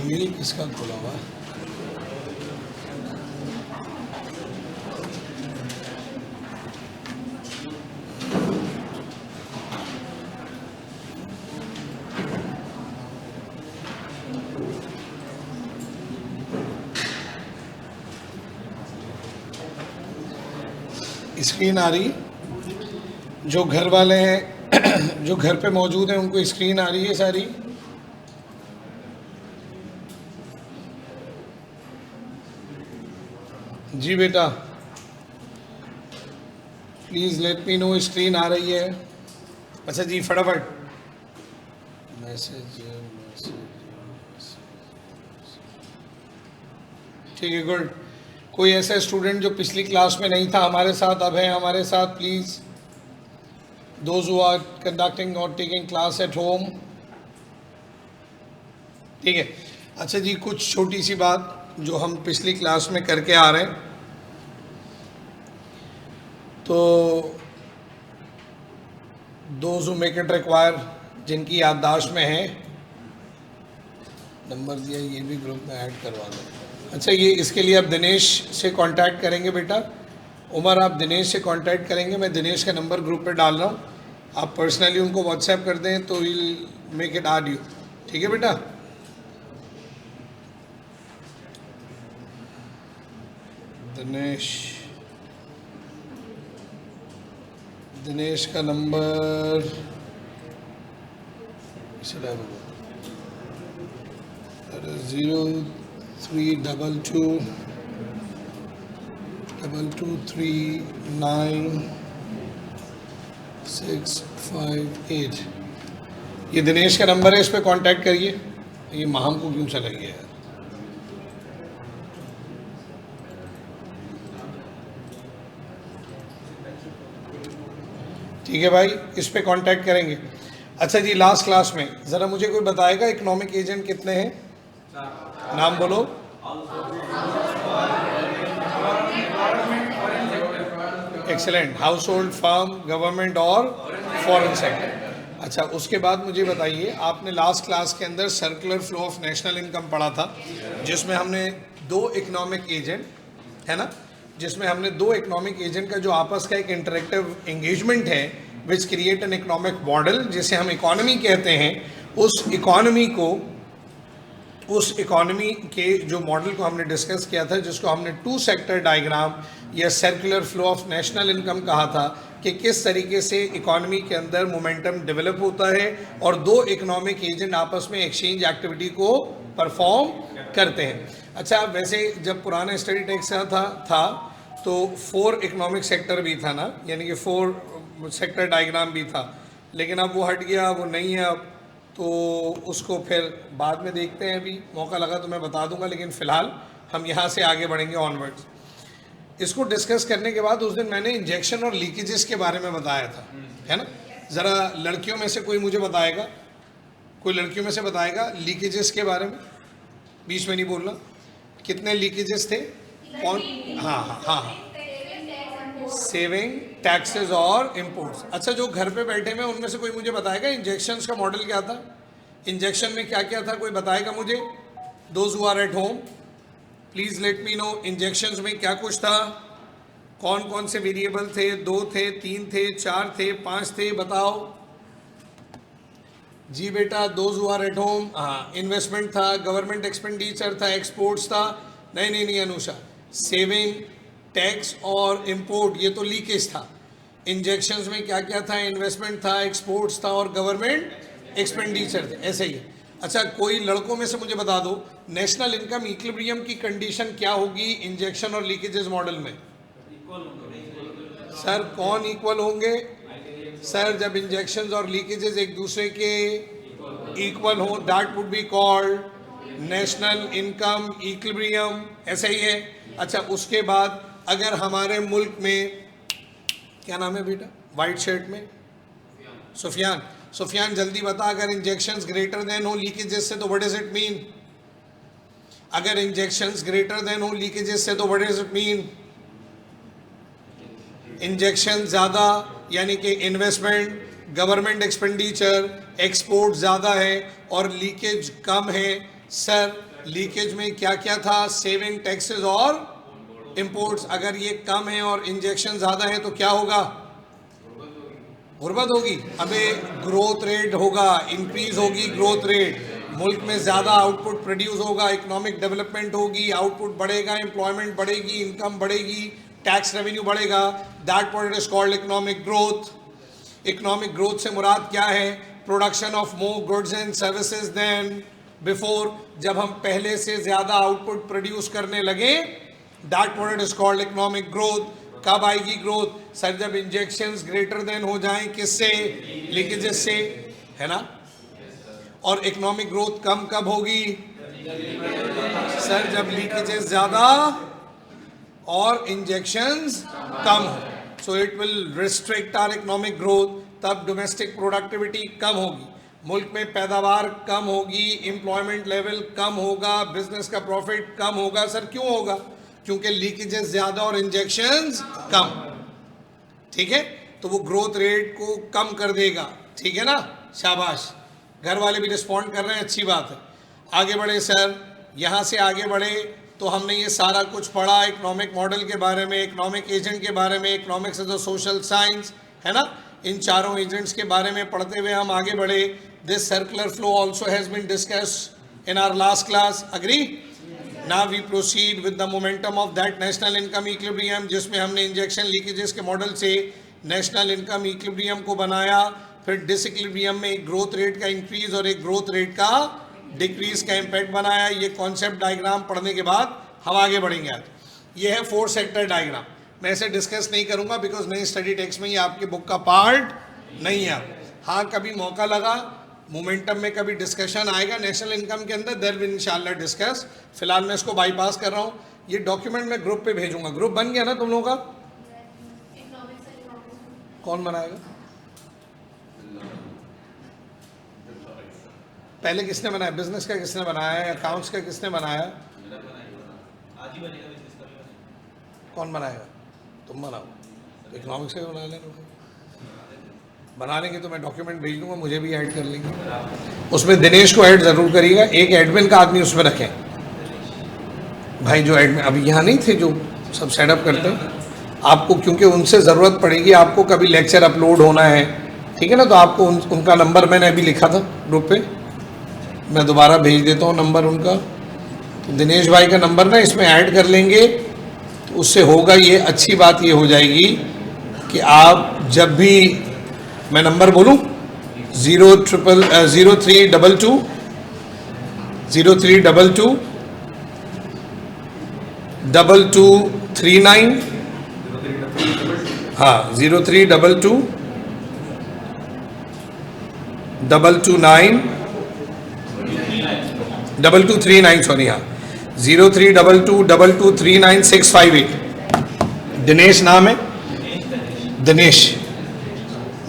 Email किसका खोला हुआ है? स्क्रीन आ रही? जो घर वाले हैं जो घर पे मौजूद हैं उनको स्क्रीन आ रही है सारी? जी बेटा, please let me know screen आ रही है? अच्छा जी, फटाफट मैसेज। ठीक है, गुड। कोई ऐसा स्टूडेंट जो पिछली क्लास में नहीं था हमारे साथ, अब है हमारे साथ? Please, those who are conducting और टेकिंग क्लास एट होम। ठीक है। अच्छा जी, कुछ छोटी सी बात जो हम पिछली क्लास में करके आ रहे हैं, तो those who make it require, जिनकी याददाश्त में है, नंबर दिया, ये भी ग्रुप में ऐड करवा दें। अच्छा, ये इसके लिए आप दिनेश से कांटेक्ट करेंगे बेटा। उमर, आप दिनेश से कांटेक्ट करेंगे, मैं दिनेश का नंबर ग्रुप पे डाल रहा हूँ, आप पर्सनली उनको व्हाट्सएप कर दें तो will make it add you. ठीक है बेटा? दिनेश का नंबर 032239 ये दिनेश का नंबर है, इस पर कांटेक्ट करिए। ये महम को क्यों चला गया है? ठीक है भाई, इस पे कांटेक्ट करेंगे। अच्छा जी, लास्ट क्लास में ज़रा मुझे कोई बताएगा इकोनॉमिक एजेंट कितने हैं? नाम बोलो। Excellent. House hold, firm, government और फॉरेन सेक्टर। अच्छा, उसके बाद मुझे बताइए, आपने लास्ट क्लास के अंदर circular flow of national income पढ़ा था, जिसमें हमने दो इकोनॉमिक एजेंट, है ना, जिसमें हमने दो इकोनॉमिक एजेंट का जो आपस का एक इंटरेक्टिव एंगेजमेंट है, which create an economic model, जिसे हम इकोनॉमी कहते हैं, उस इकोनॉमी के जो मॉडल को हमने डिस्कस किया था, जिसको हमने टू सेक्टर डायग्राम या circular flow of national income कहा था, कि किस तरीके से इकोनॉमी के अंदर मोमेंटम डेवलप होता है और दो इकोनॉमिक एजेंट आपस में एक्सचेंज एक्टिविटी को परफॉर्म करते हैं। अच्छा, वैसे जब पुराना स्टडी टेक्स्ट था तो 4 इकोनॉमिक सेक्टर भी था ना, यानी कि 4 सेक्टर डायग्राम भी था, लेकिन अब वो हट गया, वो नहीं है अब, तो उसको फिर बाद में देखते हैं। अभी मौका लगा तो मैं बता दूंगा, लेकिन फ़िलहाल हम यहाँ से आगे बढ़ेंगे ऑनवर्ड्स। इसको डिस्कस करने के बाद उस दिन मैंने इंजेक्शन और लीकेजेस के बारे में बताया था, है ना। ज़रा लड़कियों में से कोई मुझे बताएगा, कोई लड़कियों में से बताएगा लीकेजेस के बारे में? बीच में नहीं बोलना। कितने लीकेजेस थे? कौन? हाँ हाँ हाँ हाँ, सेविंग, टैक्सेस और इम्पोर्ट्स। अच्छा, जो घर पे बैठे हैं उनमें से कोई मुझे बताएगा इंजेक्शंस का मॉडल क्या था? इंजेक्शन में क्या क्या था, कोई बताएगा मुझे? Those who are at home, please let me know, injections में क्या कुछ था? कौन कौन से वेरिएबल थे? 2 थे, 3 थे, 4 थे, 5 थे? बताओ जी बेटा। Those who are at home, हाँ, इन्वेस्टमेंट था, गवर्नमेंट एक्सपेंडिचर था, एक्सपोर्ट्स था। नहीं अनुषा, सेविंग, टैक्स और इंपोर्ट, ये तो लीकेज था। इंजेक्शंस में क्या क्या था? इन्वेस्टमेंट था, एक्सपोर्ट्स था और गवर्नमेंट एक्सपेंडिचर थे, ऐसे ही। अच्छा, कोई लड़कों में से मुझे बता दो, नेशनल इनकम इक्विलिब्रियम की कंडीशन क्या होगी इंजेक्शन और लीकेजेस मॉडल में? सर, कौन इक्वल होंगे? सर, जब इंजेक्शंस और लीकेजेस एक दूसरे के इक्वल हो, that would be called national income equilibrium, ऐसा ही है। अच्छा, उसके बाद अगर हमारे मुल्क में, क्या नाम है बेटा वाइट शर्ट में? सुफियान जल्दी बता, अगर इंजेक्शंस ग्रेटर देन हो लीकेजेस से तो व्हाट डज इट मीन? अगर इंजेक्शंस ग्रेटर देन हो लीकेजेस से तो what does it mean? Injection ज़्यादा यानी कि इन्वेस्टमेंट, गवर्नमेंट एक्सपेंडिचर, एक्सपोर्ट ज़्यादा है और लीकेज कम है। सर, लीकेज में क्या क्या था, सेविंग, टैक्सेस और इंपोर्ट्स। अगर ये कम है और इंजेक्शन ज़्यादा है तो क्या होगा, गुर्बत होगी। अबे ग्रोथ रेट होगा, इंक्रीज होगी ग्रोथ रेट, मुल्क में ज़्यादा आउटपुट प्रोड्यूस होगा, इकोनॉमिक डेवलपमेंट होगी, आउटपुट बढ़ेगा, एम्प्लॉयमेंट बढ़ेगी, इनकम बढ़ेगी, टैक्स रेवेन्यू बढ़ेगा। That what it is called economic growth. Economic growth से मुराद क्या है, production of more goods and services then before. जब हम पहले से ज़्यादा आउटपुट प्रोड्यूस करने लगे, that what it is called economic growth. कब आएगी ग्रोथ, सर जब इंजेक्शंस ग्रेटर देन हो जाएं, किससे, लीकेजेस से, है ना। और इकोनॉमिक ग्रोथ कम कब होगी, सर जब लीकेजेस ज़्यादा और इंजेक्शंस कम हो। So it will restrict our economic growth. तब डोमेस्टिक प्रोडक्टिविटी कम होगी, मुल्क में पैदावार कम होगी, एम्प्लॉयमेंट लेवल कम होगा, बिजनेस का प्रॉफिट कम होगा। सर क्यों होगा, क्योंकि लीकेजेस ज़्यादा और इंजेक्शंस कम। ठीक है, तो वो ग्रोथ रेट को कम कर देगा। ठीक है ना, शाबाश, घर वाले भी रिस्पॉन्ड कर रहे हैं, अच्छी बात है। आगे बढ़े सर, यहाँ से आगे बढ़े तो हमने ये सारा कुछ पढ़ा, इकोनॉमिक मॉडल के बारे में, इकोनॉमिक एजेंट के बारे में, economics as a social science, है ना। इन चारों एजेंट्स के बारे में पढ़ते हुए हम आगे बढ़े। This circular flow also has been discussed in our last class, agree. Now we proceed with the momentum of that national income equilibrium, जिसमें हमने इंजेक्शन लीकेजेस के मॉडल से नेशनल इनकम इक्विलिब्रियम को बनाया। फिर डिसइक्विलिब्रियम में एक ग्रोथ रेट का इंक्रीज और एक ग्रोथ रेट का डिक्रीज का इम्पैक्ट बनाया। ये कॉन्सेप्ट डायग्राम पढ़ने के बाद हम आगे बढ़ेंगे। आज ये है 4 सेक्टर डायग्राम। मैं इसे डिस्कस नहीं करूँगा बिकॉज नई स्टडी टेक्स्ट में ये आपके बुक का पार्ट नहीं है। हाँ, कभी मौका लगा, मोमेंटम में कभी डिस्कशन आएगा नेशनल इनकम के अंदर, देयर विल इंशाल्लाह डिस्कस। फिलहाल मैं इसको बाईपास कर रहा हूँ। ये डॉक्यूमेंट मैं ग्रुप पे भेजूंगा। ग्रुप बन गया ना तुम लोगों का? कौन बनाएगा? पहले किसने बनाया? बिजनेस का किसने बनाया है? अकाउंट्स का किसने बनाया? कौन बनाएगा? तुम बनाओ। इकोनॉमिक्स का बना लेना। बना लेंगे तो मैं डॉक्यूमेंट भेज दूंगा, मुझे भी ऐड कर लेंगे उसमें। दिनेश को ऐड ज़रूर करिएगा, एक एडमिन का आदमी उसमें रखें भाई। जो एडमिन अभी यहाँ नहीं थे, जो सब सेटअप करते हैं आपको, क्योंकि उनसे ज़रूरत पड़ेगी आपको। कभी लेक्चर अपलोड होना है, ठीक है ना, तो आपको उनका नंबर मैंने अभी लिखा था ग्रुप पे, मैं दोबारा भेज देता हूँ नंबर उनका। तो दिनेश भाई का नंबर ना इसमें ऐड कर लेंगे, तो उससे होगा ये, अच्छी बात ये हो जाएगी कि आप जब भी, मैं नंबर बोलूं 0322 2239, हाँ 0322 229 2239, सॉरी, हाँ 0322 2239 658। दिनेश नाम है, दिनेश।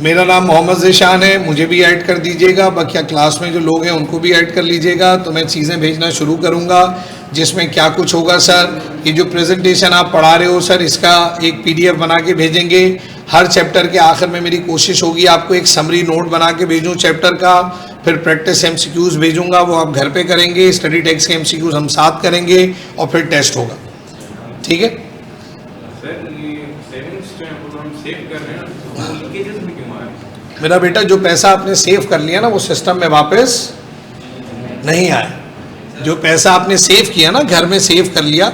मेरा नाम मोहम्मद ज़ीशान है, मुझे भी ऐड कर दीजिएगा। बाकी क्लास में जो लोग हैं उनको भी ऐड कर लीजिएगा। तो मैं चीज़ें भेजना शुरू करूँगा, जिसमें क्या कुछ होगा सर। ये जो प्रेजेंटेशन आप पढ़ा रहे हो सर, इसका एक PDF बना के भेजेंगे। हर चैप्टर के आखिर में मेरी कोशिश होगी आपको एक समरी नोट बना के भेजूँ चैप्टर का। फिर प्रैक्टिस MCQs भेजूँगा, वो आप घर पर करेंगे। स्टडी टेक्स्ट के MCQs हम साथ करेंगे और फिर टेस्ट होगा, ठीक है। मेरा बेटा, जो पैसा आपने सेव कर लिया ना, वो सिस्टम में वापस नहीं आया। जो पैसा आपने सेव किया ना, घर में सेव कर लिया,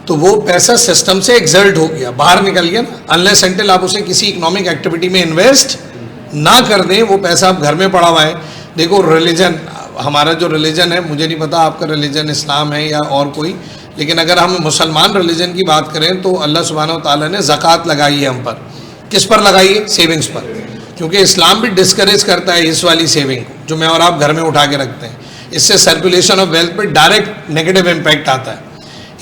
तो वो पैसा सिस्टम से एग्जर्ट हो गया, बाहर निकल गया ना। अनलेस अनटिल आप उसे किसी इकोनॉमिक एक्टिविटी में इन्वेस्ट ना कर दें, वो पैसा आप घर में पड़ा हुआ है। देखो रिलीजन, हमारा जो रिलीजन है, मुझे नहीं पता आपका रिलीजन इस्लाम है या और कोई, लेकिन अगर हम मुसलमान रिलीजन की बात करें तो अल्लाह सुब्हानहू व तआला ने ज़कात लगाई है हम पर। किस पर लगाई है? सेविंग्स पर। क्योंकि इस्लाम भी डिस्करेज करता है इस वाली सेविंग को, जो मैं और आप घर में उठा के रखते हैं। इससे सर्कुलेशन ऑफ वेल्थ पर डायरेक्ट नेगेटिव इम्पैक्ट आता है।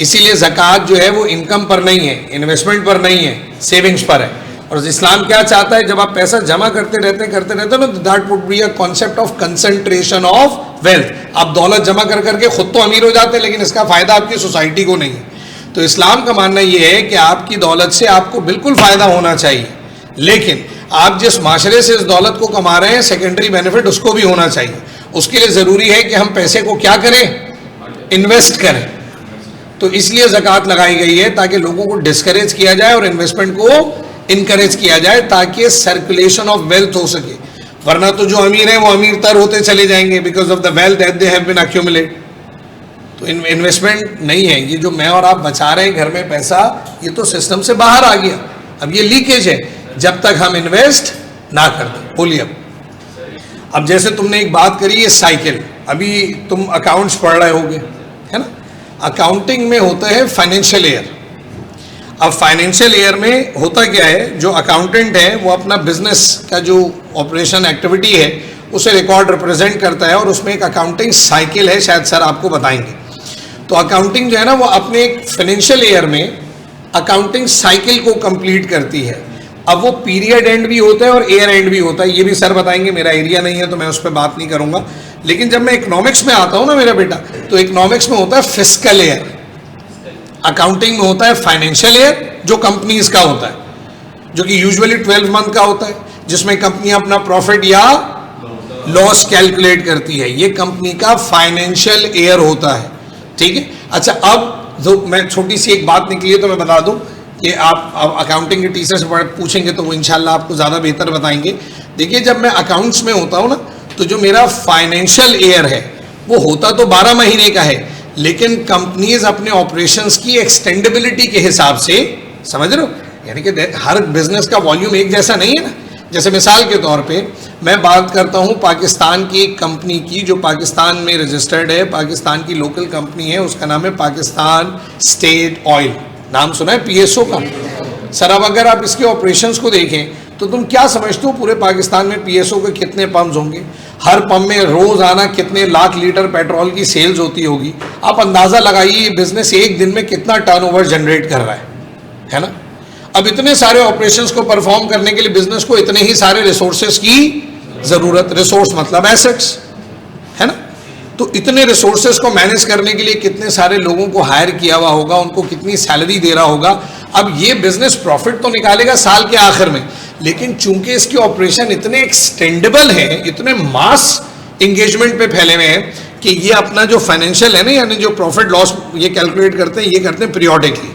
इसीलिए ज़कात जो है वो इनकम पर नहीं है, इन्वेस्टमेंट पर नहीं है, सेविंग्स पर है। और इस्लाम क्या चाहता है, जब आप पैसा जमा करते रहते हैं ना, तो that would be a concept of concentration of wealth. आप दौलत जमा कर करके खुद तो अमीर हो जाते हैं, लेकिन इसका फ़ायदा आपकी सोसाइटी को नहीं है। तो इस्लाम का मानना ये है कि आपकी दौलत से आपको बिल्कुल फ़ायदा होना चाहिए, लेकिन आप जिस माशरे से इस दौलत को कमा रहे हैं, सेकेंडरी बेनिफिट उसको भी होना चाहिए। उसके लिए ज़रूरी है कि हम पैसे को क्या करें, इन्वेस्ट करें। तो इसलिए ज़कात लगाई गई है ताकि लोगों को डिस्करेज किया जाए और इन्वेस्टमेंट को इनकरेज किया जाए, ताकि सर्कुलेशन ऑफ वेल्थ हो सके। वरना तो जो अमीर हैं वो अमीर तर होते चले जाएंगे because of the wealth that they have been accumulate. तो इन्वेस्टमेंट नहीं है। ये जो मैं और आप बचा रहे हैं घर में पैसा, ये तो सिस्टम से बाहर आ गया। अब ये लीकेज है जब तक हम इन्वेस्ट ना कर दें। बोलिए अब जैसे तुमने एक बात करी है साइकिल, अभी तुम अकाउंट्स पढ़ रहे होगे, है ना। अकाउंटिंग में होता है फाइनेंशियल ईयर। अब फाइनेंशियल ईयर में होता क्या है, जो अकाउंटेंट है वो अपना बिजनेस का जो ऑपरेशन एक्टिविटी है उसे रिकॉर्ड रिप्रेजेंट करता है, और उसमें एक अकाउंटिंग साइकिल है, शायद सर आपको बताएंगे। तो अकाउंटिंग जो है ना वो अपने एक फाइनेंशियल ईयर में अकाउंटिंग साइकिल को कंप्लीट करती है। अब वो पीरियड एंड भी होता है और ईयर एंड भी होता है, ये भी सर बताएंगे, मेरा एरिया नहीं है तो मैं उस पर बात नहीं करूंगा। लेकिन जब मैं इकोनॉमिक्स में आता हूं ना मेरा बेटा, तो इकोनॉमिक्स में होता है फिस्कल ईयर, अकाउंटिंग में होता है फाइनेंशियल ईयर जो कंपनीज का होता है, जो कि यूजुअली 12 मंथ का होता है, जिसमें कंपनियां अपना प्रॉफिट या लॉस कैलकुलेट करती है। ये कंपनी का फाइनेंशियल ईयर होता है, ठीक है। अच्छा, अब जो मैं छोटी सी एक बात निकली है तो मैं बता दूं कि आप अकाउंटिंग के टीचर से पूछेंगे तो वो इंशाल्लाह आपको ज़्यादा बेहतर बताएंगे। देखिए, जब मैं अकाउंट्स में होता हूँ ना, तो जो मेरा फाइनेंशियल ईयर है वो होता तो 12 महीने का है, लेकिन कंपनीज अपने ऑपरेशंस की एक्सटेंडेबिलिटी के हिसाब से, समझ रहे हो, यानी कि हर बिजनेस का वॉल्यूम एक जैसा नहीं है ना। जैसे मिसाल के तौर पे मैं बात करता हूँ पाकिस्तान की एक कंपनी की जो पाकिस्तान में रजिस्टर्ड है, पाकिस्तान की लोकल कंपनी है, उसका नाम है पाकिस्तान स्टेट ऑयल। नाम सुना है पीएसओ का? सर अब अगर आप इसके ऑपरेशंस को देखें तो तुम क्या समझते हो पूरे पाकिस्तान में पीएसओ के कितने पंप्स होंगे? हर पंप में रोजाना कितने लाख लीटर पेट्रोल की सेल्स होती होगी? आप अंदाजा लगाइए ये बिजनेस एक दिन में कितना टर्नओवर जनरेट कर रहा है ना। अब इतने सारे ऑपरेशंस को परफॉर्म करने के लिए बिजनेस को इतने ही सारे रिसोर्सेज की जरूरत, रिसोर्स मतलब एसेट्स, है ना। तो इतने रिसोर्सेज को मैनेज करने के लिए कितने सारे लोगों को हायर किया हुआ होगा, उनको कितनी सैलरी दे रहा होगा। अब ये बिजनेस प्रॉफिट तो निकालेगा साल के आखिर में, लेकिन चूंकि इसके ऑपरेशन इतने एक्सटेंडेबल हैं, इतने मास इंगेजमेंट पे फैले हुए हैं कि ये अपना जो फाइनेंशियल है ना, यानी जो प्रॉफिट लॉस ये कैलकुलेट करते हैं, ये करते हैं पीरियोडिकली।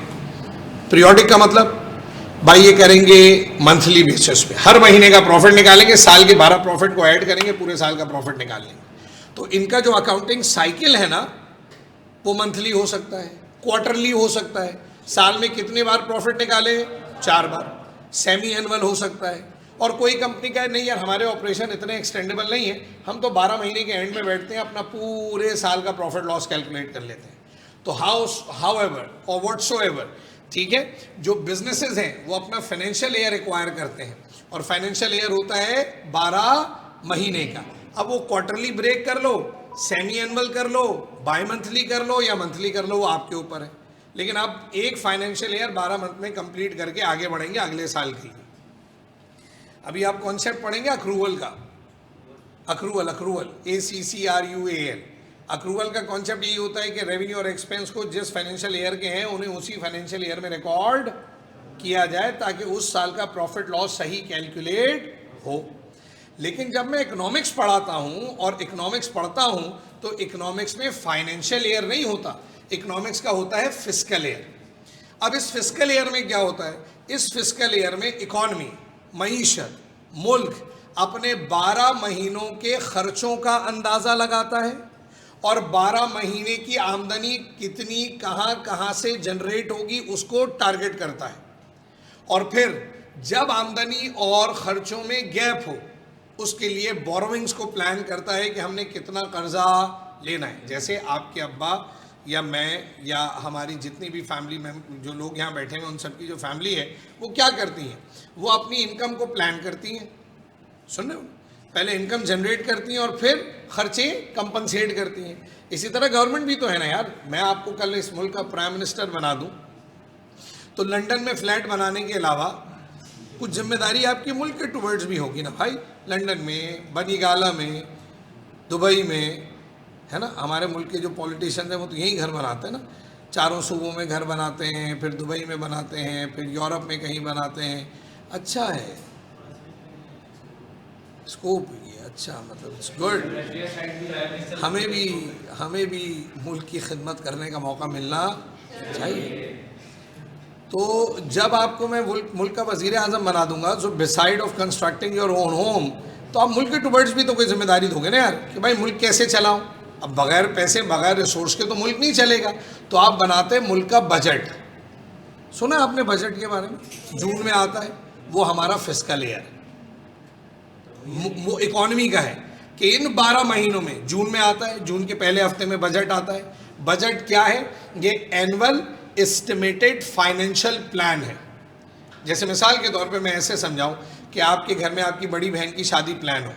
पीरियोडिक का मतलब भाई ये करेंगे मंथली बेसिस पे, हर महीने का प्रॉफिट निकालेंगे, साल के 12 प्रॉफिट को ऐड करेंगे, पूरे साल का प्रॉफिट निकाल लेंगे। तो इनका जो अकाउंटिंग साइकिल है ना, वो मंथली हो सकता है, क्वार्टरली हो सकता है, साल में कितने बार प्रॉफिट निकाले? 4 बार। सेमी एनुअल हो सकता है। और कोई कंपनी का नहीं यार हमारे ऑपरेशन इतने एक्सटेंडेबल नहीं है, हम तो 12 महीने के एंड में बैठते हैं, अपना पूरे साल का प्रॉफिट लॉस कैलकुलेट कर लेते हैं। तो हाउ एवर और व्हाटसोएवर, ठीक है, जो बिजनेसेस हैं वो अपना फाइनेंशियल ईयर एक्वायर करते हैं, और फाइनेंशियल ईयर होता है 12 महीने का। अब वो क्वार्टरली ब्रेक कर लो, सेमी एनुअल कर लो, बाई मंथली कर लो या मंथली कर लो, वो आपके ऊपर है। लेकिन आप एक फाइनेंशियल ईयर 12 मंथ में कंप्लीट करके आगे बढ़ेंगे अगले साल के लिए। अभी आप कॉन्सेप्ट पढ़ेंगे अक्रूवल का, अक्रूवल ACCRUAL। अक्रूवल का कॉन्सेप्ट ये होता है कि रेवेन्यू और एक्सपेंस को जिस फाइनेंशियल ईयर के हैं उन्हें उसी फाइनेंशियल ईयर में रिकॉर्ड किया जाए ताकि उस साल का प्रॉफिट लॉस सही कैलकुलेट हो। लेकिन जब मैं इकोनॉमिक्स पढ़ाता हूं और इकोनॉमिक्स पढ़ता हूं तो इकोनॉमिक्स में फाइनेंशियल ईयर नहीं होता, इकोनॉमिक्स का होता है फिस्कल ईयर। अब इस फिस्कल ईयर में क्या होता है? इस फिस्कल ईयर में इकॉनमी, मईशत, मुल्क अपने 12 महीनों के खर्चों का अंदाजा लगाता है और 12 महीने की आमदनी कितनी कहां से जनरेट होगी उसको टारगेट करता है। और फिर जब आमदनी और खर्चों में गैप हो उसके लिए बोरोविंग्स को प्लान करता है कि हमने कितना कर्जा लेना है। जैसे आपके अब्बा या मैं या हमारी जितनी भी फैमिली में जो लोग यहाँ बैठे हैं उन सबकी जो फैमिली है वो क्या करती हैं? वो अपनी इनकम को प्लान करती हैं, सुन रहे हो, पहले इनकम जनरेट करती हैं और फिर खर्चे कंपनसेट करती हैं। इसी तरह गवर्नमेंट भी तो है ना यार। मैं आपको कल इस मुल्क का प्राइम मिनिस्टर बना दूं तो लंदन में फ्लैट बनाने के अलावा कुछ जिम्मेदारी आपके मुल्क के टुवर्ड्स भी होगी ना भाई। लंदन में, बनीगाला में, दुबई में, है ना। हमारे मुल्क के जो पॉलिटिशियंस हैं वो तो यही घर बनाते हैं ना, चारों सूबों में घर बनाते हैं, फिर दुबई में बनाते हैं, फिर यूरोप में कहीं बनाते हैं। अच्छा है, स्कोप ये अच्छा, मतलब इट्स गुड। हमें भी मुल्क की खिदमत करने का मौका मिलना चाहिए। तो जब आपको मैं मुल्क का वजीर आज़म बना दूंगा, so beside of constructing your own home, तो आप मुल्क के टुवर्ड्स भी तो कोई जिम्मेदारी दोगे ना यार, कि भाई मुल्क कैसे चलाऊं। अब बगैर पैसे बगैर रिसोर्स के तो मुल्क नहीं चलेगा। तो आप बनाते हैं मुल्क का बजट। सुना आपने बजट के बारे में? जून में आता है, वो हमारा फिस्कल ईयर इकोनॉमी का है कि इन 12 महीनों में, जून में आता है, जून के पहले हफ्ते में बजट आता है। बजट क्या है? ये एनुअल एस्टिमेटेड फाइनेंशियल प्लान है। जैसे मिसाल के तौर पे मैं ऐसे समझाऊं कि आपके घर में आपकी बड़ी बहन की शादी प्लान हो,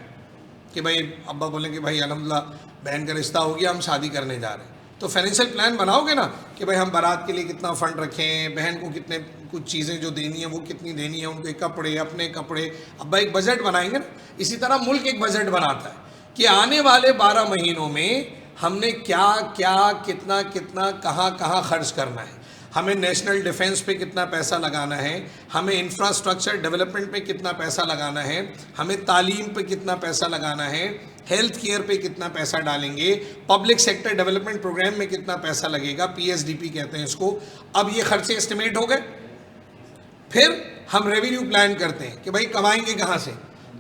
कि भाई अब्बा बोलें कि भाई अल्हम्दुलिल्लाह बहन का रिश्ता हो गया, हम शादी करने जा रहे हैं। तो फाइनेंशियल प्लान बनाओगे ना कि भाई हम बारात के लिए कितना फ़ंड रखें, बहन को कितने कुछ चीज़ें जो देनी है वो कितनी देनी है, उनके कपड़े, अपने कपड़े। अब्बा एक बजट बनाएंगे ना, इसी तरह मुल्क एक बजट बनाता है कि आने वाले 12 महीनों में हमने क्या क्या कितना कितना कहाँ कहाँ खर्च करना है, हमें नेशनल डिफेंस पे कितना पैसा लगाना है, हमें इंफ्रास्ट्रक्चर डेवलपमेंट पे कितना पैसा लगाना है, हमें तालीम पे कितना पैसा लगाना है, हेल्थ केयर पे कितना पैसा डालेंगे, पब्लिक सेक्टर डेवलपमेंट प्रोग्राम में कितना पैसा लगेगा, पीएसडीपी कहते हैं इसको। अब ये खर्चे एस्टिमेट हो गए। फिर हम रेवेन्यू प्लान करते हैं कि भाई कमाएंगे कहाँ से,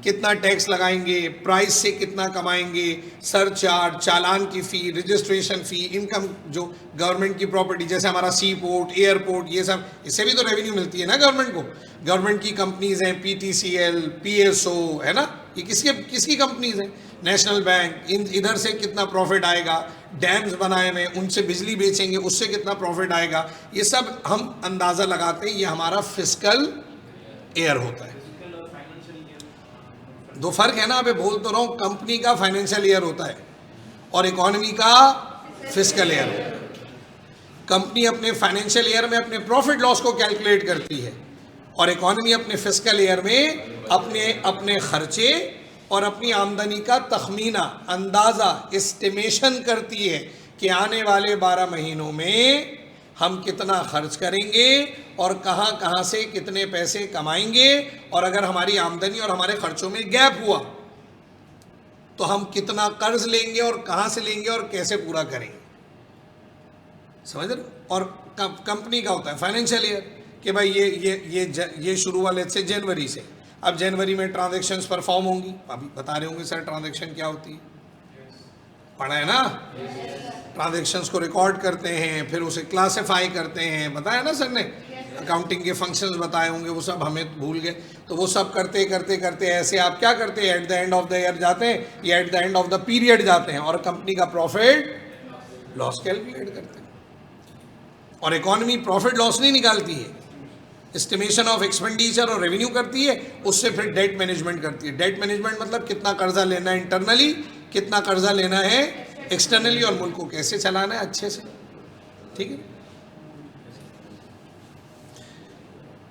कितना टैक्स लगाएंगे, प्राइस से कितना कमाएंगे, सरचार्ज, चालान की फ़ी, रजिस्ट्रेशन फ़ी, इनकम जो गवर्नमेंट की प्रॉपर्टी, जैसे हमारा सी पोर्ट, एयरपोर्ट, ये सब, इससे भी तो रेवेन्यू मिलती है ना गवर्नमेंट को। गवर्नमेंट की कंपनीज़ हैं, पीटीसीएल, पीएसओ, है ना, ये किसकी कंपनीज़ हैं? National bank. इधर से कितना प्रॉफिट आएगा, डैम्स बनाए हुए उनसे बिजली बेचेंगे, उससे कितना प्रॉफिट आएगा, ये सब हम अंदाज़ा लगाते हैं। ये हमारा फिस्कल ईयर होता है। दो फर्क है ना, अभी बोल तो रहा हूँ, कंपनी का फाइनेंशियल ईयर होता है और इकोनॉमी का फिस्कल ईयर होता है। कंपनी अपने फाइनेंशियल ईयर में अपने प्रॉफिट लॉस को कैलकुलेट करती है और इकोनॉमी अपने फिस्कल ईयर में अपने खर्चे और अपनी आमदनी का तखमीना, अंदाज़ा, एस्टिमेशन करती है कि आने वाले 12 महीनों में हम कितना खर्च करेंगे और कहाँ कहाँ से कितने पैसे कमाएंगे, और अगर हमारी आमदनी और हमारे खर्चों में गैप हुआ तो हम कितना कर्ज लेंगे और कहाँ से लेंगे और कैसे पूरा करेंगे। समझ रहे? और कंपनी का होता है फाइनेंशियल ईयर कि भाई ये शुरू वाले से जनवरी से, अब जनवरी में ट्रांजैक्शंस परफॉर्म होंगी। अभी बता रहे होंगे सर ट्रांजैक्शन क्या होती है, पढ़ा है ना? ट्रांजैक्शंस को रिकॉर्ड करते हैं, फिर उसे क्लासिफाई करते हैं, बताया ना सर ने? अकाउंटिंग के फंक्शंस बताए होंगे, वो सब हमें भूल गए। तो वो सब करते करते करते ऐसे आप क्या करते हैं, at the end of the year जाते हैं या at the end of the period जाते हैं और कंपनी का प्रॉफिट लॉस कैलकुलेट करते हैं। और इकोनॉमी प्रॉफिट लॉस नहीं निकालती है, एस्टिमेशन ऑफ एक्सपेंडिचर और रेवेन्यू करती है, उससे फिर डेट मैनेजमेंट करती है। डेट मैनेजमेंट मतलब कितना कर्जा लेना है इंटरनली, कितना कर्जा लेना है एक्सटर्नली, और मुल्क को कैसे चलाना है अच्छे से। ठीक है?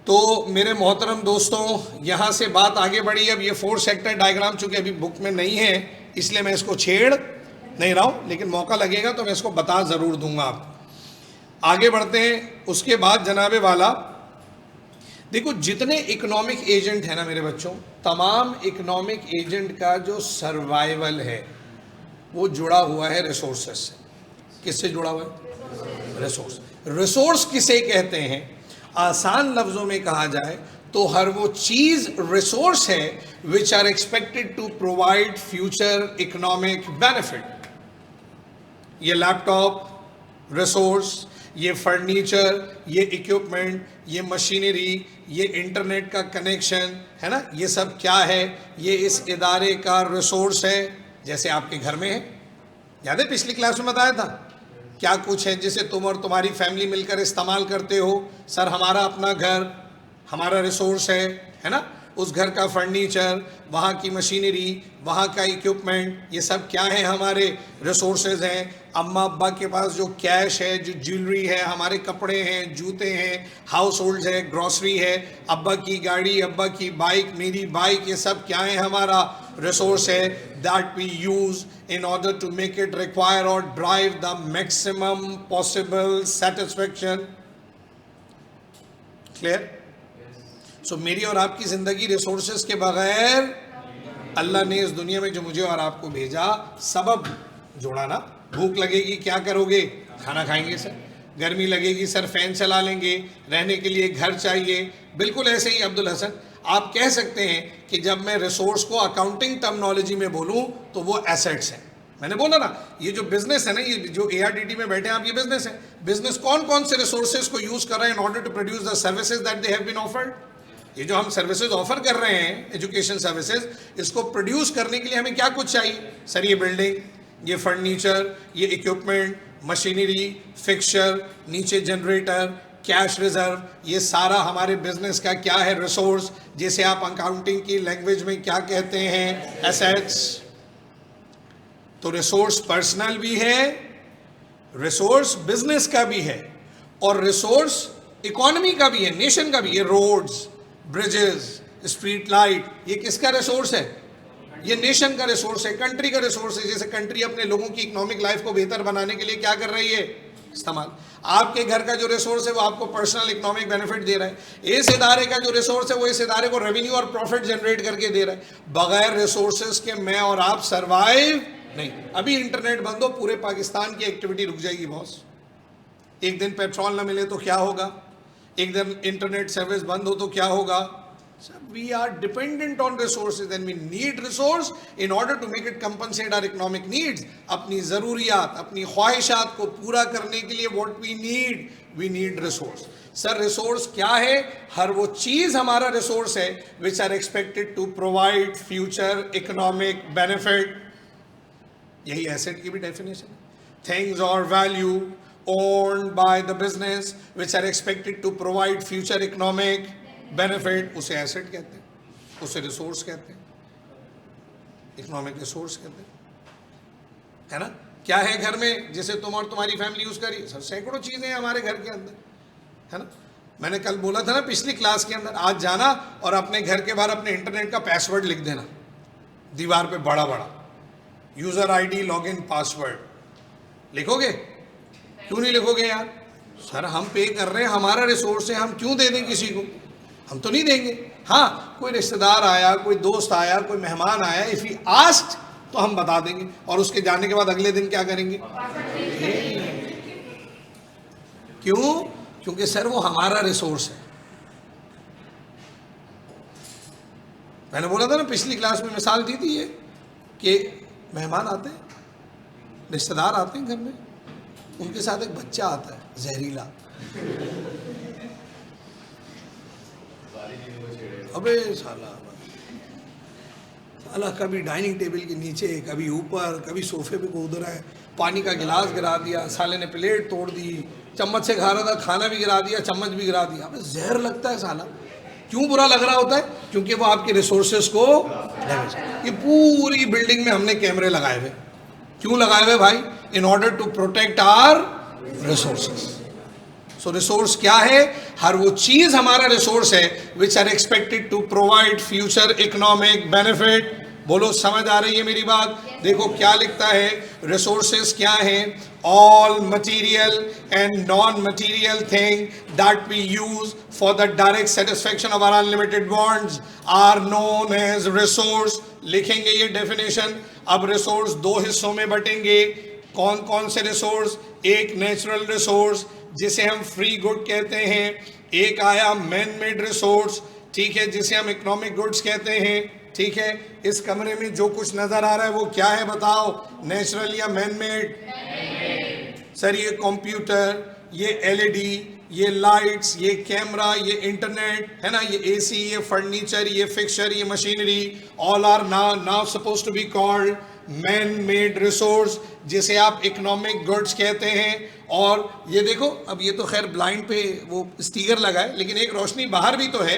तो मेरे मोहतरम दोस्तों, यहाँ से बात आगे बढ़ी। अब ये 4 सेक्टर डायग्राम चूंकि अभी बुक में नहीं है, इसलिए मैं इसको छेड़ नहीं रहा हूँ, लेकिन मौका लगेगा तो मैं इसको बता ज़रूर दूंगा आपको। आगे बढ़ते हैं। उसके बाद जनाबे वाला, देखो जितने इकोनॉमिक एजेंट है ना मेरे बच्चों, तमाम इकोनॉमिक एजेंट का जो सर्वाइवल है वो जुड़ा हुआ है रिसोर्सेस से। किससे जुड़ा हुआ है? रिसोर्स। रिसोर्स किसे कहते हैं? आसान लफ्जों में कहा जाए तो हर वो चीज रिसोर्स है which are expected to provide future economic benefit. ये लैपटॉप रिसोर्स, ये फर्नीचर, ये इक्विपमेंट, ये मशीनरी, ये इंटरनेट का कनेक्शन, है ना, ये सब क्या है? ये इस इदारे का रिसोर्स है। जैसे आपके घर में है, याद है पिछली क्लास में बताया था क्या कुछ है जिसे तुम और तुम्हारी फैमिली मिलकर इस्तेमाल करते हो। सर हमारा अपना घर हमारा रिसोर्स है ना? उस घर का फर्नीचर, वहाँ की मशीनरी, वहाँ का इक्विपमेंट, ये सब क्या है? हमारे रिसोर्सेज हैं। अम्मा अब्बा के पास जो कैश है, जो ज्वेलरी है, हमारे कपड़े हैं, जूते हैं, हाउस होल्ड है, ग्रॉसरी है, अब्बा की गाड़ी, अब्बा की बाइक, मेरी बाइक, ये सब क्या है? हमारा रिसोर्स है। That we use in order to make it require और drive the maximum possible satisfaction. Clear? So मेरी और आपकी ज़िंदगी रिसोर्सेज के बगैर अल्लाह ने इस दुनिया में जो मुझे और आपको भेजा, सबब जोड़ा ना। भूख लगेगी क्या करोगे? खाना खाएंगे सर। गर्मी लगेगी सर, फैन चला लेंगे। रहने के लिए घर चाहिए। बिल्कुल ऐसे ही अब्दुल हसन, आप कह सकते हैं कि जब मैं रिसोर्स को अकाउंटिंग टर्मिनोलॉजी में बोलूं तो वो एसेट्स हैं। मैंने बोला ना, ये जो बिजनेस है ना, ये जो ARDT में बैठे हैं आप, ये बिजनेस है। बिजनेस कौन कौन से रिसोर्सेज को यूज कर रहे हैं in order to produce the services that they have been offered? ये जो हम सर्विसेज ऑफर कर रहे हैं, एजुकेशन सर्विसेज, इसको प्रोड्यूस करने के लिए हमें क्या कुछ चाहिए सर? ये बिल्डिंग, ये फर्नीचर, ये इक्विपमेंट, मशीनरी, फिक्सचर, नीचे जनरेटर, कैश रिजर्व, ये सारा हमारे बिजनेस का क्या है? रिसोर्स, जिसे आप अकाउंटिंग की लैंग्वेज में क्या कहते हैं? एसेट्स। तो रिसोर्स पर्सनल भी है, रिसोर्स बिजनेस का भी है, और रिसोर्स इकोनॉमी का भी है, नेशन का भी। ये रोड्स, ब्रिजेस, स्ट्रीट लाइट, ये किसका रिसोर्स है? ये नेशन का रिसोर्स है, कंट्री का रिसोर्स है। जैसे कंट्री अपने लोगों की इकोनॉमिक लाइफ को बेहतर बनाने के लिए क्या कर रही है? इस्तेमाल। आपके घर का जो रिसोर्स है वो आपको पर्सनल इकोनॉमिक बेनिफिट दे रहा है। इस इदारे का जो रिसोर्स है वो इस इदारे को रेवेन्यू और प्रॉफिट जनरेट करके दे रहा है। बगैर रिसोर्सेज के मैं और आप सर्वाइव नहीं। अभी इंटरनेट बंद हो, पूरे पाकिस्तान की एक्टिविटी रुक जाएगी बॉस। एक दिन पेट्रोल ना मिले तो क्या होगा? एक दिन इंटरनेट सर्विस बंद हो तो क्या होगा? We are dependent on resources and we need resource in order to make it compensate our economic needs. अपनी ज़रूरियात, अपनी ख्वाहिशात को पूरा करने के लिए what we need resource. Sir resource क्या है? हर वो चीज़ हमारा रिसोर्स है which are expected to provide future economic benefit. यही एसेट की भी डेफिनेशन है। Things or value owned by the business which are expected to provide future economic benefit, उसे एसेट कहते हैं, उसे रिसोर्स कहते हैं, इकोनॉमिक रिसोर्स कहते हैं, है ना? क्या है घर में जिसे तुम और तुम्हारी फैमिली यूज करी? सर सैकड़ों चीजें हैं हमारे घर के अंदर, है ना? मैंने कल बोला था ना पिछली क्लास के अंदर, आज जाना और अपने घर के बाहर अपने इंटरनेट का पासवर्ड लिख देना दीवार पे बड़ा बड़ा, यूजर ID लॉगिन पासवर्ड। लिखोगे? क्यों नहीं लिखोगे यार? सर हम पे कर रहे हैं, हमारा रिसोर्स है, हम क्यों दे दें किसी को? हम तो नहीं देंगे। हाँ, कोई रिश्तेदार आया, कोई दोस्त आया, कोई मेहमान आया, इफ ही आस्क्ड तो हम बता देंगे, और उसके जाने के बाद अगले दिन क्या करेंगे? क्यों? क्योंकि सर वो हमारा रिसोर्स है। मैंने बोला था ना पिछली क्लास में, मिसाल दी थी ये कि मेहमान आते हैं, रिश्तेदार आते हैं घर में, उनके साथ एक बच्चा आता है जहरीला। अबे साला कभी डाइनिंग टेबल के नीचे, कभी ऊपर, कभी सोफे पे कूद रहा है, पानी का गिलास गिरा दिया, साले ने प्लेट तोड़ दी, चम्मच से खा रहा था, खाना भी गिरा दिया, चम्मच भी गिरा दिया। अबे जहर लगता है साला। क्यों बुरा लग रहा होता है? क्योंकि वो आपके रिसोर्सेज को डैमेज। ये पूरी बिल्डिंग में हमने कैमरे लगाए हुए। क्यों लगाए हुए भाई? In order to protect our resources. So resource क्या है? हर वो चीज हमारा रिसोर्स है which are expected to provide future economic benefit. बोलो समझ आ रही है मेरी बात? देखो क्या लिखता है, रिसोर्सेज क्या हैं? All material and non material thing that we use for the direct satisfaction of our unlimited wants are known as resource. लिखेंगे ये डेफिनेशन। अब रिसोर्स दो हिस्सों में बटेंगे। कौन कौन से रिसोर्स? एक नेचुरल रिसोर्स जिसे हम फ्री गुड कहते हैं, एक आया मैन मेड रिसोर्स, ठीक है, जिसे हम इकोनॉमिक गुड्स कहते हैं। ठीक है, इस कमरे में जो कुछ नजर आ रहा है वो क्या है बताओ? नेचुरल या मैन मेड? सर ये कंप्यूटर, ये LED, ये लाइट्स, ये कैमरा, ये इंटरनेट, है ना, ये AC, ये फर्नीचर, ये फिक्सचर, ये machinery, all are now suppose to be called man made resource, जिसे आप इकोनॉमिक गुड्स कहते हैं। और ये देखो, अब ये तो खैर ब्लाइंड पे वो स्टिकर लगा है, लेकिन एक रोशनी बाहर भी तो है,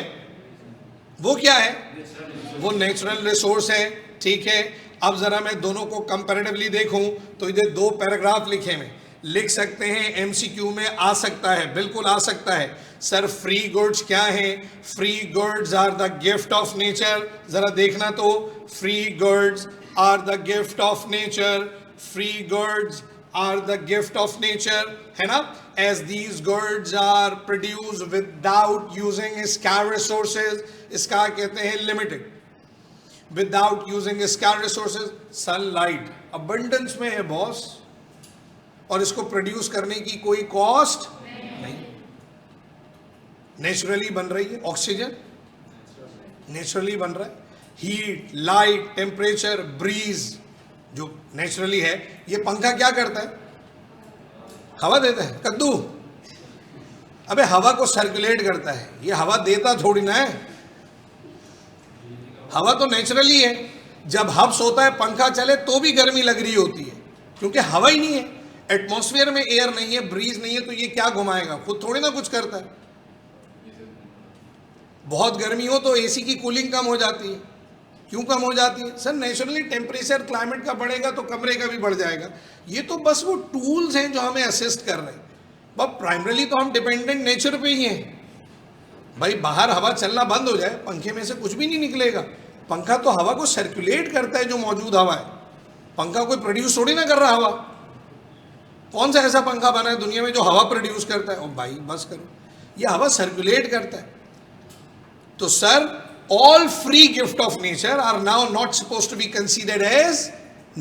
वो क्या है? वो नेचुरल रिसोर्स है। ठीक है, अब जरा मैं दोनों को कंपैरेटिवली देखूं तो इधर दो पैराग्राफ लिखे हैं, लिख सकते हैं, MCQ में आ सकता है, बिल्कुल आ सकता है। सर फ्री गुड्स क्या है? Free goods are the gift of nature. जरा देखना तो, free goods are the gift of nature, free goods are the gift of nature, है ना? As these goods are produced without using scarce resources, इसका कहते हैं limited. Without using scarce resources. Sunlight abundance में है बॉस, और इसको produce करने की कोई कॉस्ट नहीं, नेचुरली बन रही है। ऑक्सीजन नेचुरली बन रहा है, हीट, लाइट, टेम्परेचर, ब्रीज जो नेचुरली है। ये पंखा क्या करता है? हवा देता है। कद्दू अबे हवा को सर्कुलेट करता है, ये हवा देता थोड़ी ना है, हवा तो नेचुरली है। जब हब्स होता है पंखा चले तो भी गर्मी लग रही होती है, क्योंकि हवा ही नहीं है, एटमॉस्फेयर में एयर नहीं है, ब्रीज नहीं है, तो ये क्या घुमाएगा? खुद थोड़ी ना कुछ करता है। बहुत गर्मी हो तो एसी की कूलिंग कम हो जाती है। क्यों कम हो जाती है? सर नेचुरली टेम्परेचर क्लाइमेट का बढ़ेगा तो कमरे का भी बढ़ जाएगा। ये तो बस वो टूल्स हैं जो हमें असिस्ट कर रहे हैं, बट प्राइमरीली तो हम डिपेंडेंट नेचर पे ही हैं। भाई बाहर हवा चलना बंद हो जाए, पंखे में से कुछ भी नहीं निकलेगा। पंखा तो हवा को सर्कुलेट करता है, जो मौजूद हवा है। पंखा कोई प्रोड्यूस थोड़ी ना कर रहा हवा। कौन सा ऐसा पंखा बना है दुनिया में जो हवा प्रोड्यूस करता है? ओ भाई बस करो, ये हवा सर्कुलेट करता है। तो sir all free gift of nature are now not supposed to be considered as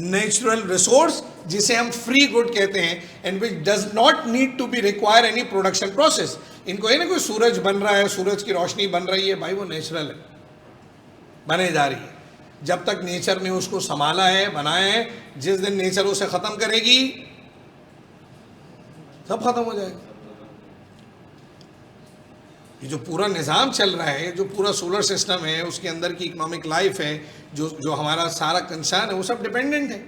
natural resource, जिसे हम free good कहते हैं, and which does not need to be require any production process। इनको ये ना कोई सूरज बन रहा है, सूरज की रोशनी बन रही है, भाई वो नेचुरल है, बने जा रही है। जब तक नेचर ने उसको संभाला है, बनाया है, जिस दिन नेचर उसे खत्म करेगी सब खत्म हो जाएगा। ये जो पूरा निज़ाम चल रहा है, जो पूरा सोलर सिस्टम है, उसके अंदर की इकोनॉमिक लाइफ है, जो हमारा सारा कंसर्न है, वो सब डिपेंडेंट है।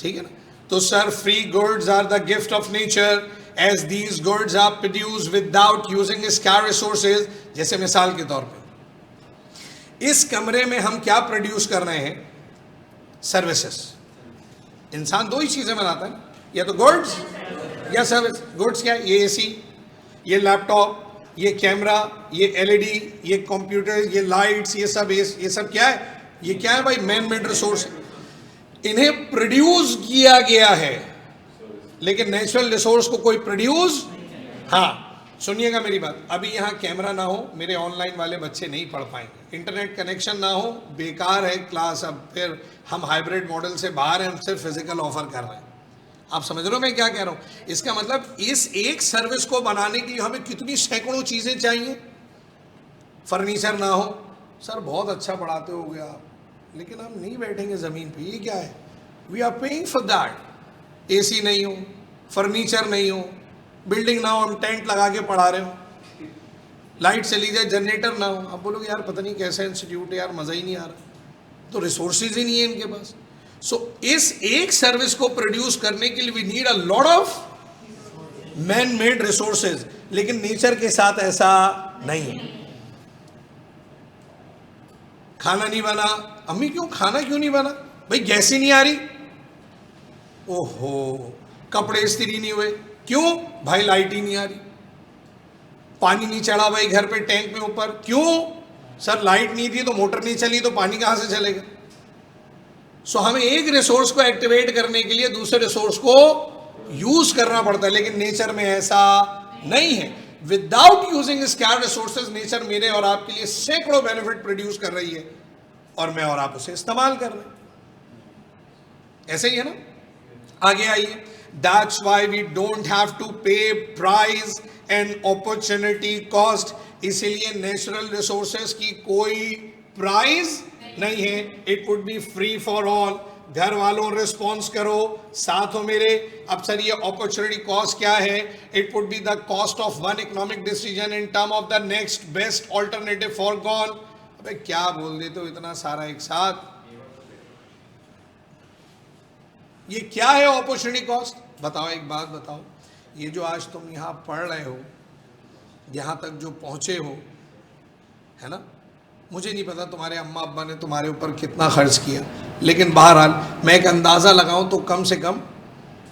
ठीक है ना? तो sir free goods are the gift of nature as these goods are produce without using scarce resources. जैसे मिसाल के तौर पे इस कमरे में हम क्या प्रोड्यूस कर रहे हैं? सर्विसेज। इंसान दो ही चीजें बनाता है, या तो गुड्स या सर्विस। गुड्स क्या? ये एसी, ये लैपटॉप, ये कैमरा, ये एलईडी, ये कंप्यूटर, ये लाइट्स, ये सब क्या है? ये क्या है भाई? Man made resource. इन्हें प्रोड्यूस किया गया है, लेकिन नेचुरल रिसोर्स को कोई प्रोड्यूस। हाँ सुनिएगा मेरी बात, अभी यहाँ कैमरा ना हो, मेरे ऑनलाइन वाले बच्चे नहीं पढ़ पाएंगे। इंटरनेट कनेक्शन ना हो, बेकार है क्लास। अब फिर हम हाइब्रिड मॉडल से बाहर हैं, हम सिर्फ फिजिकल ऑफर कर रहे हैं। आप समझ रहे हो मैं क्या कह रहा हूं? इसका मतलब इस एक सर्विस को बनाने के लिए हमें कितनी सैकड़ों चीजें चाहिए। फर्नीचर ना हो, सर बहुत अच्छा पढ़ाते होगे आप, लेकिन हम नहीं बैठेंगे जमीन पे, ये क्या है? We are paying for that. AC नहीं हो, फर्नीचर नहीं हो, बिल्डिंग ना हो, हम टेंट लगा के पढ़ा रहे हो, लाइट चली जाए, जनरेटर ना हो, आप बोलोगे यार पता नहीं कैसा इंस्टीट्यूट है यार, मजा ही नहीं आ रहा। तो रिसोर्सेज ही नहीं है इनके पास। सो इस एक सर्विस को प्रोड्यूस करने के लिए we need a lot of man made resources, लेकिन नेचर के साथ ऐसा नहीं है। खाना नहीं बना, अम्मी क्यों खाना क्यों नहीं बना? भाई गैस ही नहीं आ रही। ओहो, कपड़े इस्त्री नहीं हुए, क्यों भाई? लाइट ही नहीं आ रही। पानी नहीं चढ़ा भाई घर पे टैंक में ऊपर, क्यों? सर लाइट नहीं थी तो मोटर नहीं चली, तो पानी कहां से चलेगा? सो हमें एक रिसोर्स को एक्टिवेट करने के लिए दूसरे रिसोर्स को यूज करना पड़ता है, लेकिन नेचर में ऐसा नहीं है। Without using scarce resources, nature मेरे और आपके लिए सैकड़ों बेनिफिट प्रोड्यूस कर रही है, और मैं और आप उसे इस्तेमाल कर रहे हैं। ऐसे ही है ना? आगे आइए। That's why we don't have to pay price and opportunity cost. इसीलिए नेचुरल रिसोर्सेज की कोई प्राइस नहीं है। It would be free for all. घर वालों रिस्पॉन्स करो, साथ हो मेरे। अब सर ये अपॉर्चुनिटी कॉस्ट क्या है? It would be the cost of one economic decision in term of the next best alternative for gone. अबे क्या बोल देते हो इतना सारा एक साथ? ये क्या है अपॉर्चुनिटी कॉस्ट? बताओ, एक बात बताओ। ये जो आज तुम यहां पढ़ रहे हो, यहां तक जो पहुंचे हो, है ना, मुझे नहीं पता तुम्हारे अम्मा अब्बा ने तुम्हारे ऊपर कितना खर्च किया, लेकिन बहरहाल मैं एक अंदाज़ा लगाऊं तो कम से कम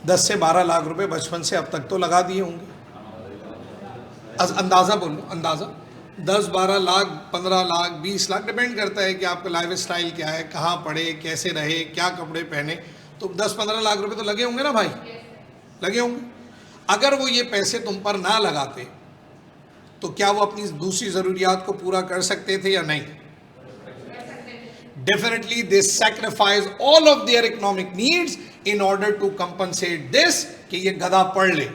10 से 12 लाख रुपए बचपन से अब तक तो लगा दिए होंगे। अंदाज़ा बोलो, अंदाज़ा 10, 12 लाख, 15 लाख, 20 लाख, डिपेंड करता है कि आपका लाइफ स्टाइल क्या है, कहाँ पढ़े, कैसे रहे, क्या कपड़े पहने। तो 10-15 लाख रुपए तो लगे होंगे ना भाई, लगे होंगे। अगर वो ये पैसे तुम पर ना लगाते तो क्या वो अपनी दूसरी ज़रूरियात को पूरा कर सकते थे या नहीं? definitely they sacrifice all of their economic needs in order to compensate this कि ये गधा पढ़ ले,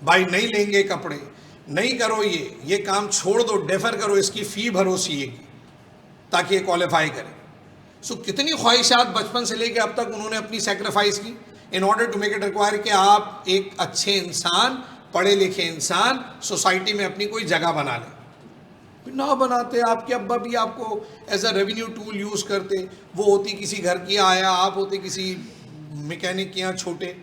भाई नहीं लेंगे कपड़े, नहीं करो ये काम छोड़ दो, डेफर करो, इसकी फी भरो सीए की ताकि ये क्वालिफाई करे। सो कितनी ख्वाहिशात बचपन से लेकर अब तक उन्होंने अपनी सेक्रीफाइस की in order to make it require कि आप एक अच्छे इंसान, पढ़े लिखे इंसान सोसाइटी में अपनी कोई जगह बना लें। ना बनाते, आपके अब्बा भी आपको as a revenue tool use करते, वो होती किसी घर की आया, आप होते किसी मैकेनिक के यहाँ छोटे,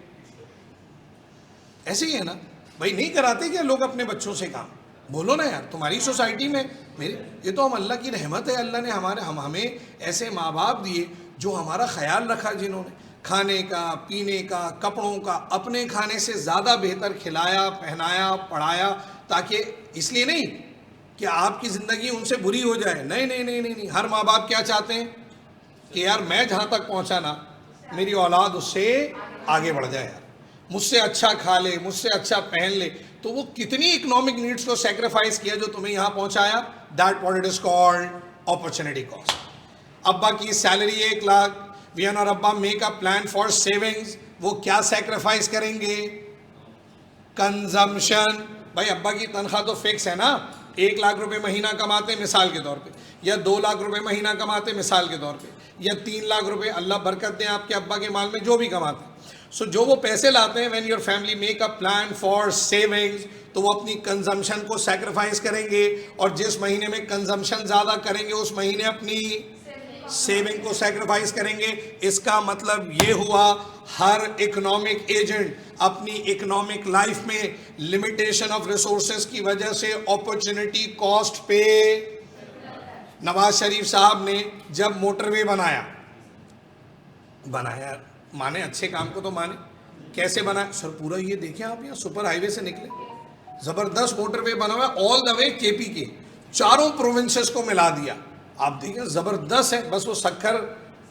ऐसे ही है ना भाई। नहीं कराते क्या लोग अपने बच्चों से काम? बोलो ना यार, तुम्हारी सोसाइटी में मेरे, ये तो हम अल्लाह की रहमत है, अल्लाह ने हमें ऐसे माँ बाप दिए जो हमारा ख्याल रखा, जिन्होंने खाने का, पीने का, कपड़ों का अपने खाने से ज़्यादा बेहतर खिलाया, पहनाया, पढ़ाया, ताकि इसलिए नहीं कि आपकी ज़िंदगी उनसे बुरी हो जाए। नहीं नहीं नहीं नहीं नहीं, हर माँ बाप क्या चाहते हैं कि यार मैं जहाँ तक पहुँचा ना, मेरी औलाद उससे आगे बढ़ जाए, यार मुझसे अच्छा खा ले, मुझसे अच्छा पहन ले। तो वो कितनी इकोनॉमिक नीड्स को सेक्रीफाइस किया जो तुम्हें यहाँ पहुँचाया। That what it is called opportunity cost. अब्बा की सैलरी 1 लाख, वियन और अब्बा make a plan for savings, वो क्या सेक्रीफाइस करेंगे? कंजम्पशन। भाई अब्बा की तनख्वाह तो फिक्स है ना, 1 लाख रुपए महीना कमाते मिसाल के तौर पे, या 2 लाख रुपए महीना कमाते मिसाल के तौर पे, या 3 लाख रुपए, अल्लाह बरकत दें आपके अब्बा के माल में, जो भी कमाते। सो जो वो पैसे लाते हैं, when your family make a plan for savings, तो वो अपनी कंजम्पशन को सेक्रीफाइस करेंगे, और जिस महीने में कंजम्पशन ज़्यादा करेंगे उस महीने अपनी सेविंग को सेक्रीफाइस करेंगे। इसका मतलब ये हुआ हर इकोनॉमिक एजेंट अपनी इकोनॉमिक लाइफ में लिमिटेशन ऑफ रिसोर्सेज की वजह से अपॉर्चुनिटी कॉस्ट पे। नवाज शरीफ साहब ने जब मोटरवे बनाया, माने अच्छे काम को तो माने, कैसे बनाया सर? पूरा ये देखें आप, यहाँ सुपर हाईवे से निकले, जबरदस्त मोटरवे बना हुआ ऑल द वे केपी के, चारों प्रोविंसेस को मिला दिया। आप देखें जबरदस्त है, बस वो सक्खर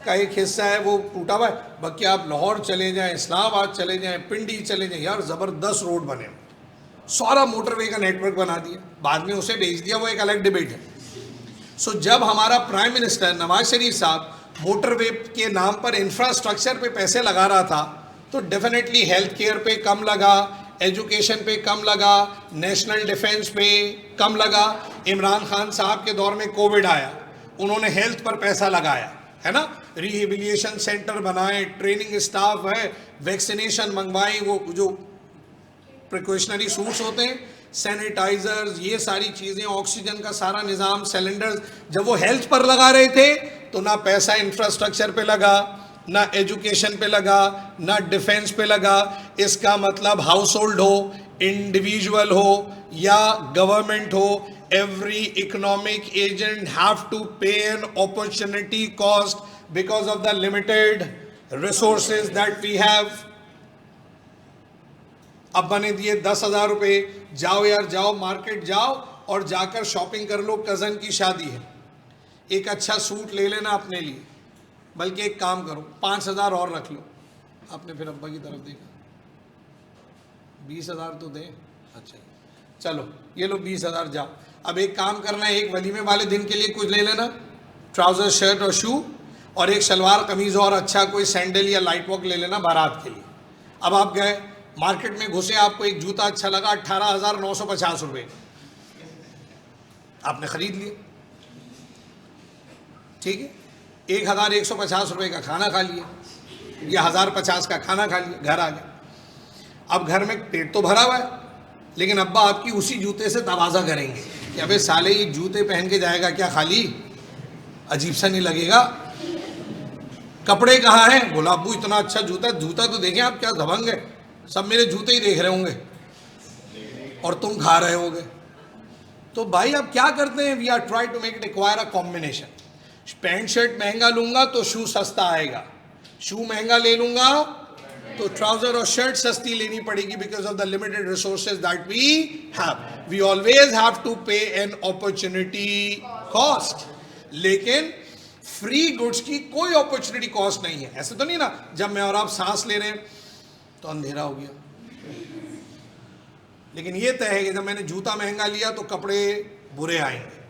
का एक हिस्सा है वो टूटा हुआ है, बाकी आप लाहौर चले जाएं, इस्लामाबाद चले जाएं, पिंडी चले जाएं, यार जबरदस्त रोड बने, सारा मोटरवे का नेटवर्क बना दिया, बाद में उसे बेच दिया, वो एक अलग डिबेट है। सो जब हमारा प्राइम मिनिस्टर नवाज शरीफ साहब मोटरवे के नाम पर इंफ्रास्ट्रक्चर पे पैसे लगा रहा था, तो डेफिनेटली हेल्थ केयर पे कम लगा, एजुकेशन पे कम लगा, नेशनल डिफेंस पे कम लगा। इमरान खान साहब के दौर में कोविड आया, उन्होंने हेल्थ पर पैसा लगाया, है ना, रिहेबिलिटेशन सेंटर बनाए, ट्रेनिंग स्टाफ है, वैक्सीनेशन मंगवाई, वो जो प्रिकॉशनरी सूट्स होते हैं, सैनिटाइजर्स, ये सारी चीज़ें, ऑक्सीजन का सारा निज़ाम, सिलेंडर्स, जब वो हेल्थ पर लगा रहे थे तो ना पैसा इंफ्रास्ट्रक्चर पे लगा, ना एजुकेशन पे लगा, ना डिफेंस पे लगा। इसका मतलब हाउस होल्ड हो, इंडिविजुअल हो या गवर्नमेंट हो, every economic agent have to pay an opportunity cost because of the limited resources that we have. अब बने दिए 10,000 रुपये, जाओ यार जाओ, मार्केट जाओ और जाकर शॉपिंग कर लो, कज़न की शादी है, एक अच्छा सूट ले लेना अपने लिए, बल्कि एक काम करो 5,000 और रख लो। आपने फिर अब्बा की तरफ देखा, 20,000 तो दें, अच्छा चलो ये लो 20,000, जाओ। अब एक काम करना है, एक वलीमे वाले दिन के लिए कुछ ले लेना, ट्राउज़र, शर्ट और शू, और एक शलवार कमीज़ और अच्छा कोई सैंडल या लाइट वॉक ले लेना बारात के लिए। अब आप गए मार्केट में घुसे, आपको एक जूता अच्छा लगा 18,950 रुपये, आपने ख़रीद लिया, ठीक है, 1,150 रुपये का खाना खा लिया या 1,050 का खाना खा लिया, घर आ गए। अब घर में पेट तो भरा हुआ है, लेकिन अब्बा आपकी उसी जूते से तवाज़ा करेंगे कि अबे साले ये जूते पहन के जाएगा क्या खाली, अजीब सा नहीं लगेगा? कपड़े कहाँ हैं? बोला अब्बू इतना अच्छा जूता, जूता तो देखें आप, क्या दबंग है, सब मेरे जूते ही देख रहे होंगे और तुम खा रहे होगे। तो भाई अब क्या करते हैं, we are try to make it acquire a combination. Pant shirt महंगा लूंगा तो शू सस्ता आएगा, शू महंगा ले लूंगा तो ट्राउजर और शर्ट सस्ती लेनी पड़ेगी, because of the limited resources that we have. We always have to pay an opportunity cost, लेकिन फ्री गुड्स की कोई अपॉर्चुनिटी कॉस्ट नहीं है। ऐसे तो नहीं ना, जब मैं और आप सांस ले रहे हैं तो अंधेरा हो गया, लेकिन ये तय है कि जब मैंने जूता महंगा लिया तो कपड़े बुरे आएंगे,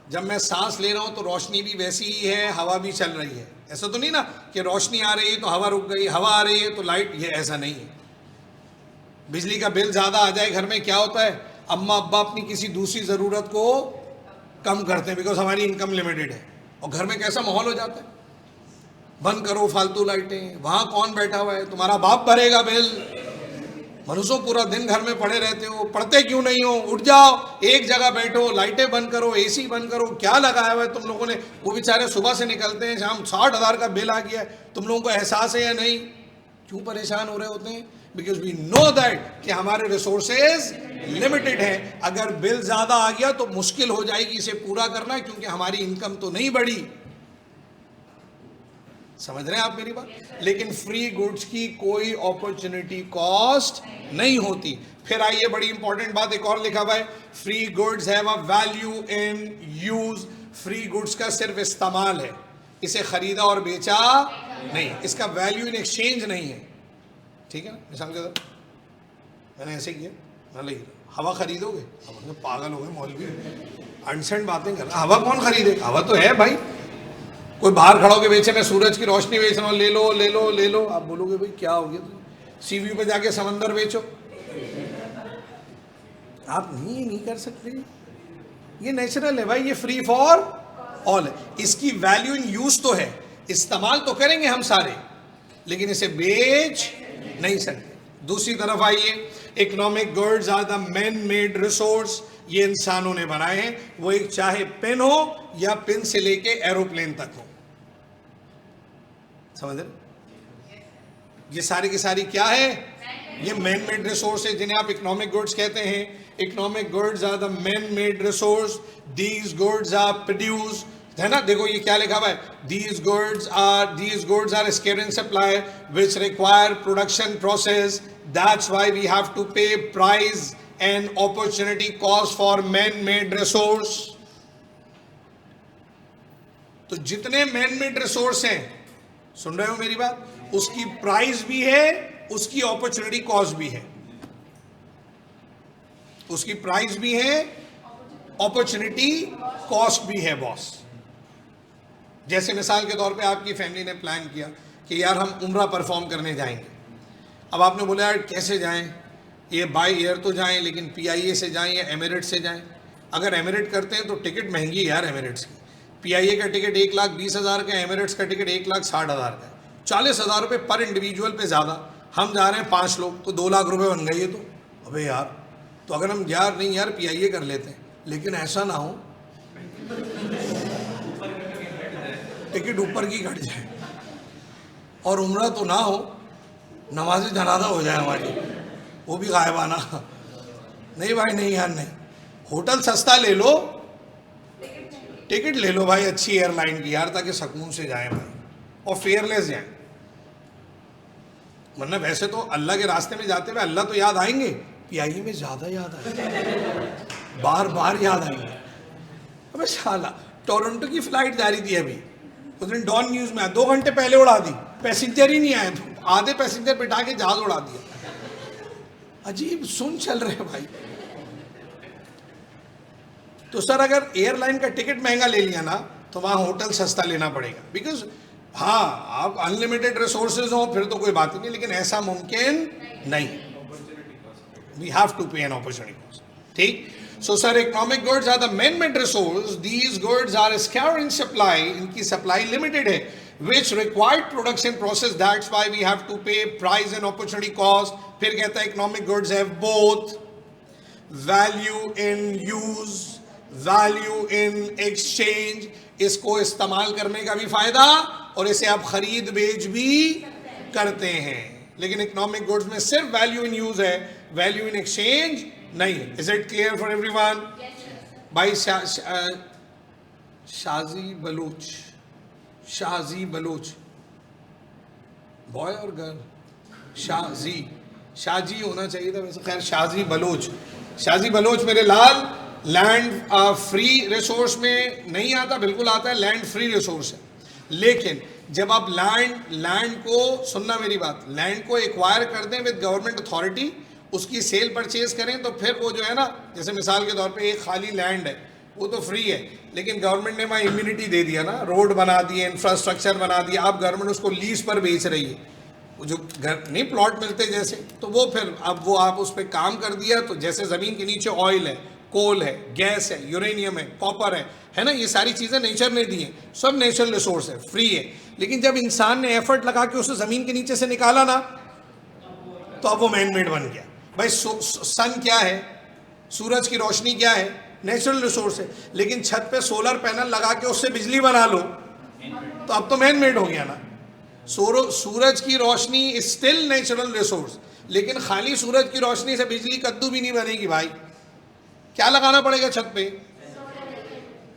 जब मैं सांस ले रहा हूं तो रोशनी भी वैसी ही है, हवा भी चल रही है। ऐसा तो नहीं ना कि रोशनी आ रही है तो हवा रुक गई, हवा आ रही है तो लाइट, ये ऐसा नहीं है। बिजली का बिल ज़्यादा आ जाए घर में, क्या होता है, अम्मा अब्बा अपनी किसी दूसरी ज़रूरत को कम करते हैं, बिकॉज हमारी इनकम लिमिटेड है। और घर में कैसा माहौल हो जाता है, बंद करो फालतू लाइटें, वहाँ कौन बैठा हुआ है, तुम्हारा बाप भरेगा बिल। मनुष्यों पूरा दिन घर में पड़े रहते हो, पढ़ते क्यों नहीं हो, उठ जाओ, एक जगह बैठो, लाइटें बंद करो, एसी बंद करो, क्या लगाया हुआ है तुम लोगों ने। वो बेचारे सुबह से निकलते हैं, शाम 60,000 का बिल आ गया है, तुम लोगों को एहसास है या नहीं? क्यों परेशान हो रहे होते हैं? बिकॉज वी नो दैट कि हमारे रिसोर्सेज लिमिटेड है। अगर बिल ज्यादा आ गया तो मुश्किल हो जाएगी इसे पूरा करना, क्योंकि हमारी इनकम तो नहीं बढ़ी। समझ रहे हैं आप मेरी बात? लेकिन फ्री गुड्स की कोई अपॉर्चुनिटी कॉस्ट नहीं होती। फिर आइए, बड़ी इंपॉर्टेंट बात एक और लिखा हुआ है, free goods have a value in use. Free goods का सिर्फ इस्तेमाल है, इसे खरीदा और बेचा नहीं, इसका वैल्यू इन एक्सचेंज नहीं है। ठीक है ना? मिसाल के तौर मैंने ऐसे किया, मतलब हवा खरीदोगे, अब पागल हो गए मौलवी, अनसेंट बातें कर रहा, हवा कौन खरीदे, हवा तो है भाई। कोई बाहर खड़ा होकर बेचे, मैं सूरज की रोशनी बेच रहा हूँ, ले लो ले लो ले लो, आप बोलोगे भाई क्या हो गया? तो सीवी पे जाके समंदर बेचो, आप नहीं कर सकते। ये नेचुरल है भाई, ये फ्री फॉर ऑल है। इसकी वैल्यू इन यूज तो है, इस्तेमाल तो करेंगे हम सारे, लेकिन इसे बेच नहीं सकते। दूसरी तरफ आइए, economic goods are the man made resource. ये इंसानों ने बनाए हैं, वो एक चाहे पेन हो या पेन से लेके एरोप्लेन तक हो। समझ रहे? ये सारी की सारी क्या है? ये मैन मेड रिसोर्स है, जिन्हें आप इकोनॉमिक गुड्स कहते हैं। Economic goods are the man made resource, these goods are produced, है ना? देखो ये क्या लिखा हुआ है, these goods are scarce in supply which require production process, that's why we have to pay price and opportunity cost for man made resource। तो जितने मैन मेड रिसोर्स हैं, सुन रहे हो मेरी बात, उसकी प्राइस भी है, उसकी अपॉर्चुनिटी कॉस्ट भी है। उसकी प्राइस भी है, अपॉर्चुनिटी कॉस्ट भी है बॉस। जैसे मिसाल के तौर पे आपकी फैमिली ने प्लान किया कि यार हम उम्रा परफॉर्म करने जाएंगे। अब आपने बोला यार कैसे जाएं, ये बाय एयर तो जाएं, लेकिन PIA से जाएं या एमिरेट से जाएं। अगर एमिरेट करते हैं तो टिकट महंगी है यार एमिरेट्स की। PIA का टिकट 1,20,000 का, एमिरेट्स का टिकट 1,60,000 का, 40,000 रुपये पर इंडिविजुअल पे ज़्यादा। हम जा रहे हैं 5 लोग, तो 2 लाख रुपये बन गए। तो अबे यार, तो अगर हम यार नहीं यार PIA कर लेते हैं, लेकिन ऐसा ना हो टिकट ऊपर की घट जाए और उम्रा तो ना हो, नमाज जनाजा हो जाए हमारी, वो भी गायबाना। नहीं भाई, नहीं यार नहीं, होटल सस्ता ले लो, टिकट ले लो भाई अच्छी एयरलाइन की यार, ताकि सुकून से जाएं भाई और फेयरलेस जाएं। वरना वैसे तो अल्लाह के रास्ते में जाते हुए अल्लाह तो याद आएंगे, PIA में ज़्यादा याद आएंगे, बार बार याद आएंगे। अबे साला, टोरंटो की फ्लाइट जा रही थी अभी, उस दिन डॉन न्यूज़ में 2 घंटे पहले उड़ा दी, पैसेंजर ही नहीं आए, आधे पैसेंजर बिठा के जहाज उड़ा दिया। अजीब सुन चल रहे भाई। तो सर अगर एयरलाइन का टिकट महंगा ले लिया ना, तो वहाँ होटल सस्ता लेना पड़ेगा। बिकॉज हाँ, आप अनलिमिटेड रिसोर्सेज हो फिर तो कोई बात ही नहीं, लेकिन ऐसा मुमकिन नहीं। We have to pay an opportunity cost. ठीक? So sir, economic goods are the man-made resource. These goods are scarce in supply. इनकी supply limited है, which required production process. That's why we have to pay price and opportunity cost. फिर कहता है economic goods have both value in use, value in exchange. इसको इस्तेमाल करने का भी फायदा और इसे आप खरीद बेच भी करते हैं। लेकिन इकोनॉमिक गुड्स में सिर्फ वैल्यू इन यूज है, वैल्यू इन एक्सचेंज नहीं। Is it clear for everyone? भाई शाजी बलोच, बॉय और गर्ल? शाजी होना चाहिए था वैसे, खैर शाजी बलोच मेरे लाल, लैंड फ्री रिसोर्स में नहीं आता, बिल्कुल आता है, लैंड फ्री रिसोर्स है। लेकिन जब आप लैंड को, सुनना मेरी बात, लैंड को एक्वायर कर दें विद गवर्नमेंट अथॉरिटी, उसकी सेल परचेज करें, तो फिर वो जो है ना, जैसे मिसाल के तौर पे एक खाली लैंड है, वो तो फ्री है, लेकिन गवर्नमेंट ने वहाँ इम्यूनिटी दे दिया ना, रोड बना दिए, इंफ्रास्ट्रक्चर बना दिया, अब गवर्नमेंट उसको लीज पर बेच रही है, वो जो घर नहीं प्लॉट मिलते जैसे, तो वो फिर अब वो आप उस पर काम कर दिया, तो जैसे ज़मीन के नीचे ऑयल है, कोल है, गैस है, यूरेनियम है, कॉपर है ना, ये सारी चीज़ें नेचर ने दी हैं, सब नेचुरल रिसोर्स है, फ्री है। लेकिन जब इंसान ने एफर्ट लगा के उसे ज़मीन के नीचे से निकाला ना, तो अब वो मैन मेड बन गया। भाई सन क्या है, सूरज की रोशनी क्या है, नेचुरल रिसोर्स है, लेकिन छत पे सोलर पैनल लगा के उससे बिजली बना लो तो अब तो मैन मेड हो गया ना। सूरज की रोशनी इज स्टिल नेचुरल रिसोर्स, लेकिन खाली सूरज की रोशनी से बिजली कद्दू भी नहीं बनेगी भाई, क्या लगाना पड़ेगा छत पे,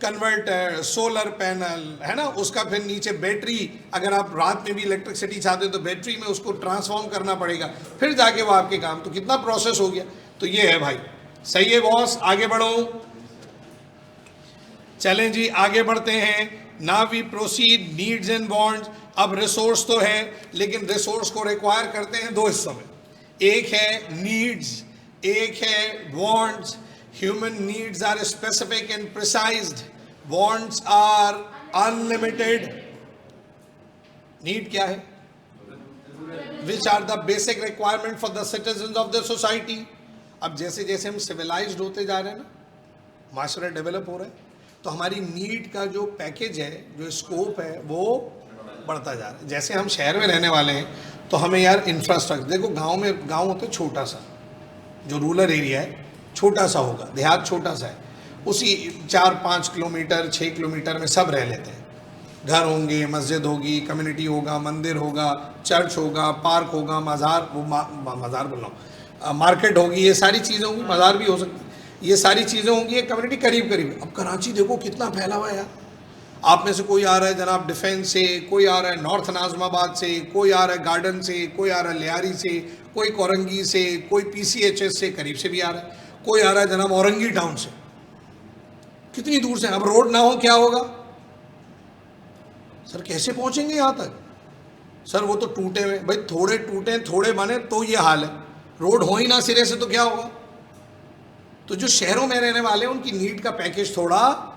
कन्वर्टर, सोलर पैनल, है ना, उसका फिर नीचे बैटरी, अगर आप रात में भी इलेक्ट्रिसिटी चाहते हो तो बैटरी में उसको ट्रांसफॉर्म करना पड़ेगा, फिर जाके वो आपके काम, तो कितना प्रोसेस हो गया। तो ये है भाई, सही है बॉस, आगे बढ़ो, चलें जी आगे बढ़ते हैं। Now we proceed, needs and wants. अब रिसोर्स तो है, लेकिन रिसोर्स को रिक्वायर करते हैं दो हिस्सों में, एक है नीड्स, एक है wants. Human needs are specific and precised, wants are unlimited. Need क्या है, which are the basic requirement for the citizen of the society. अब जैसे जैसे हम सिविलाइज्ड होते जा रहे हैं ना, माशरा डेवलप हो रहा है, तो हमारी नीड का जो पैकेज है, जो स्कोप है, वो बढ़ता जा रहा है। जैसे हम शहर में रहने वाले हैं तो हमें यार इंफ्रास्ट्रक्चर, देखो गांव में, गांव होते छोटा सा, जो रूरल एरिया है छोटा सा होगा, देहात छोटा सा है, उसी 4-5 किलोमीटर 6 किलोमीटर में सब रह लेते हैं, घर होंगे, मस्जिद होगी, कम्युनिटी होगा, मंदिर होगा, चर्च होगा, पार्क होगा, मज़ार, वो मज़ार बोल रहा हूँ, मार्केट होगी, ये सारी चीज़ें होंगी, मज़ार भी हो सकती है, ये सारी चीज़ें होंगी, एक कम्युनिटी करीब करीब। अब कराची देखो कितना फैला हुआ है यार, आप में से कोई आ रहा है जनाब डिफेंस से, कोई आ रहा है नॉर्थ नाजमाबाद से, कोई आ रहा है गार्डन से, कोई आ रहा है लियारी से, कोई कोरंगी से, कोई PCHS से करीब से भी आ रहा है, कोई आ रहा है जनाब औरंगी टाउन से, कितनी दूर से। अब रोड ना हो क्या होगा सर, कैसे पहुंचेंगे यहाँ तक सर, वो तो टूटे हुए भाई, थोड़े टूटे थोड़े बने तो ये हाल है, रोड हो ही ना सिरे से तो क्या होगा। तो जो शहरों में रहने वाले हैं उनकी नीड का पैकेज थोड़ा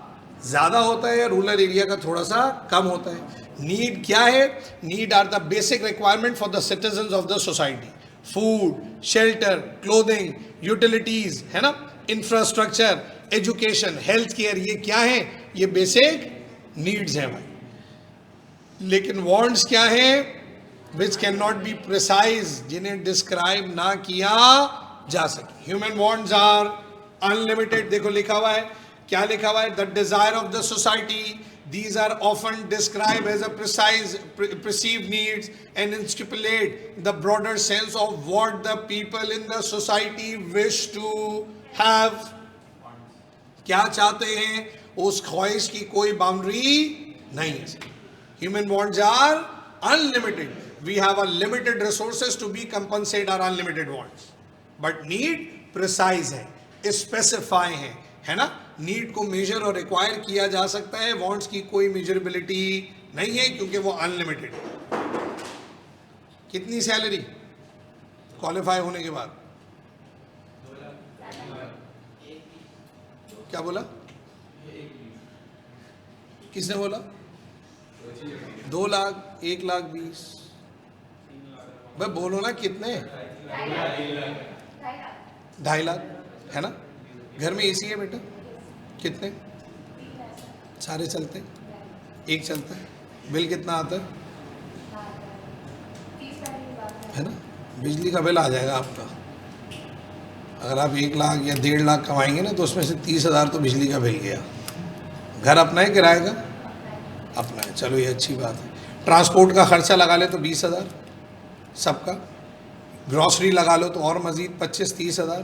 ज़्यादा होता है, रूरल एरिया का थोड़ा सा कम होता है। नीड क्या है, need are the basic requirement for the citizen of the society, food, shelter, clothing, utilities, है ना, इंफ्रास्ट्रक्चर, एजुकेशन, हेल्थ केयर, ये क्या है, ये बेसिक नीड्स हैं भाई। लेकिन वांट्स क्या है, which can not be precise, जिन्हें डिस्क्राइब ना किया जा सके। Human wants are unlimited. देखो लिखा हुआ है, क्या लिखा हुआ है, the desire of the society, these are often described as a precise perceived needs and stipulate the broader sense of what the people in the society wish to have। क्या चाहते हैं, उस ख्वाहिश की कोई बाउंड्री नहीं है। Human wants are unlimited, we have a limited resources to be compensate our unlimited wants, but need precise है, स्पेसिफाई है ना, नीड को मेजर और रिक्वायर किया जा सकता है, वांट्स की कोई मेजरेबिलिटी नहीं है क्योंकि वो अनलिमिटेड है। कितनी सैलरी क्वालिफाई होने के बाद, क्या बोला, किसने बोला 2 लाख, 1,20,000, भाई बोलो ना कितने, 2.5 लाख है ना। घर में AC है बेटा, कितने, सारे चलते, एक चलता है, बिल कितना आता है ना, बिजली का बिल आ जाएगा आपका, अगर आप 1 लाख या 1.5 लाख कमाएंगे ना तो उसमें से 30,000 तो बिजली का बिल गया। घर अपना है किराए का, अपना है, चलो ये अच्छी बात है। ट्रांसपोर्ट का खर्चा लगा ले तो 20,000 सबका, ग्रॉसरी लगा लो तो और मज़ीद 25-30,000।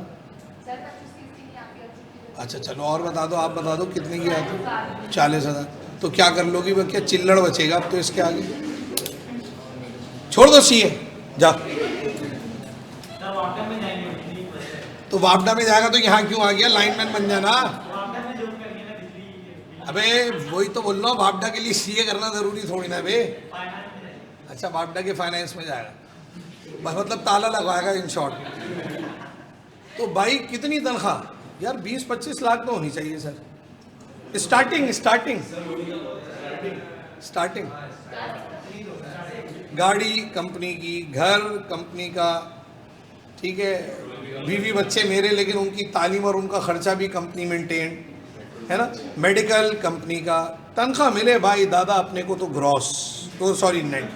अच्छा चलो और बता दो, आप बता दो कितने की आती है, 40,000। तो क्या कर लोगी, वो क्या चिल्लड़ बचेगा अब तो इसके आगे, छोड़ दो CA जा। तो वापडा में जाएगा तो यहाँ क्यों आ गया, लाइनमैन बन जाना। अबे वही तो बोल रहा हूँ, वापडा के लिए CA करना जरूरी थोड़ी ना बे। अच्छा वापडा के फाइनेंस में जाएगा, मतलब ताला लगवाएगा इन शॉर्ट। तो भाई कितनी तनख्वाह यार, 20-25 लाख तो होनी चाहिए सर, स्टार्टिंग स्टार्टिंग स्टार्टिंग गाड़ी कंपनी की, घर कंपनी का, ठीक है, बीवी बच्चे मेरे लेकिन उनकी तालीम और उनका खर्चा भी कंपनी मेंटेन है ना, मेडिकल कंपनी का, तनख्वाह मिले भाई दादा अपने को तो ग्रॉस, तो सॉरी नेट,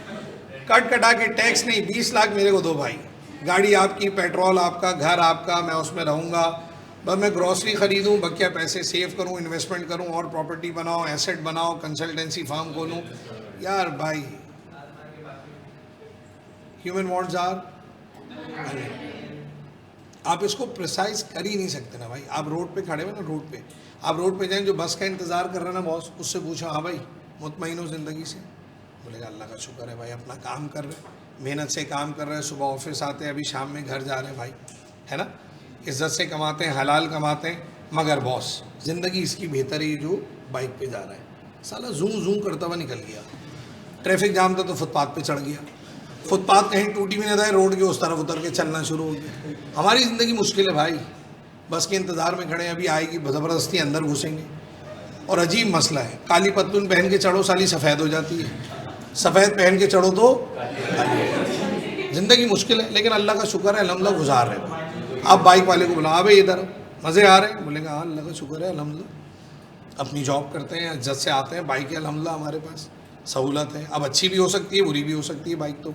कट कटा के टैक्स नहीं, 20 लाख मेरे को दो भाई, गाड़ी आपकी, पेट्रोल आपका, घर आपका, मैं उसमें रहूँगा, बस मैं ग्रॉसरी खरीदूँ, बकिया पैसे सेव करूँ, इन्वेस्टमेंट करूँ और प्रॉपर्टी बनाओ, एसेट बनाओ, कंसल्टेंसी फार्म खोलूँ। यार भाई ह्यूमन वांट्स आर, आप इसको प्रिसाइज कर ही नहीं सकते ना भाई। आप रोड पे खड़े हो ना, रोड पे आप रोड पे जाएं, जो बस का इंतज़ार कर रहा है ना बॉस, उससे पूछो हाँ भाई मुतमईन हो ज़िंदगी से, बोलेगा अल्लाह का शुक्र है भाई, अपना काम कर रहे, मेहनत से काम कर रहे हैं, सुबह ऑफिस आते हैं, अभी शाम में घर जा रहे हैं भाई, है ना, इज्जत से कमाते हैं, हलाल कमाते हैं, मगर बॉस ज़िंदगी इसकी बेहतर है जो बाइक पे जा रहा है, साला जूम जूम करता हुआ निकल गया, ट्रैफिक जाम था तो फुटपाथ पे चढ़ गया, फुटपाथ कहीं टूटी भी नहीं था, रोड के उस तरफ उतर के चलना शुरू हो गया। हमारी ज़िंदगी मुश्किल है भाई, बस के इंतज़ार में खड़े हैं, अभी आएगी, ज़बरदस्ती अंदर घुसेंगे। और अजीब मसला है, काली पतलून पहन के चढ़ो साली सफ़ेद हो जाती है, सफ़ेद पहन के चढ़ो तो ज़िंदगी मुश्किल है, लेकिन अल्लाह का शुक्र है अल्हम्दुलिल्लाह गुजार रहे हैं। आप बाइक वाले को बुलाओ, भाई इधर मज़े आ रहे हैं, बोलेंगे हाँ अल्लाह का शुक्र है अल्हम्दुलिल्लाह, अपनी जॉब करते हैं, इज्जत से आते हैं, बाइक है अल्हम्दुलिल्लाह हमारे पास, सहूलत है। अब अच्छी भी हो सकती है, बुरी भी हो सकती है बाइक तो,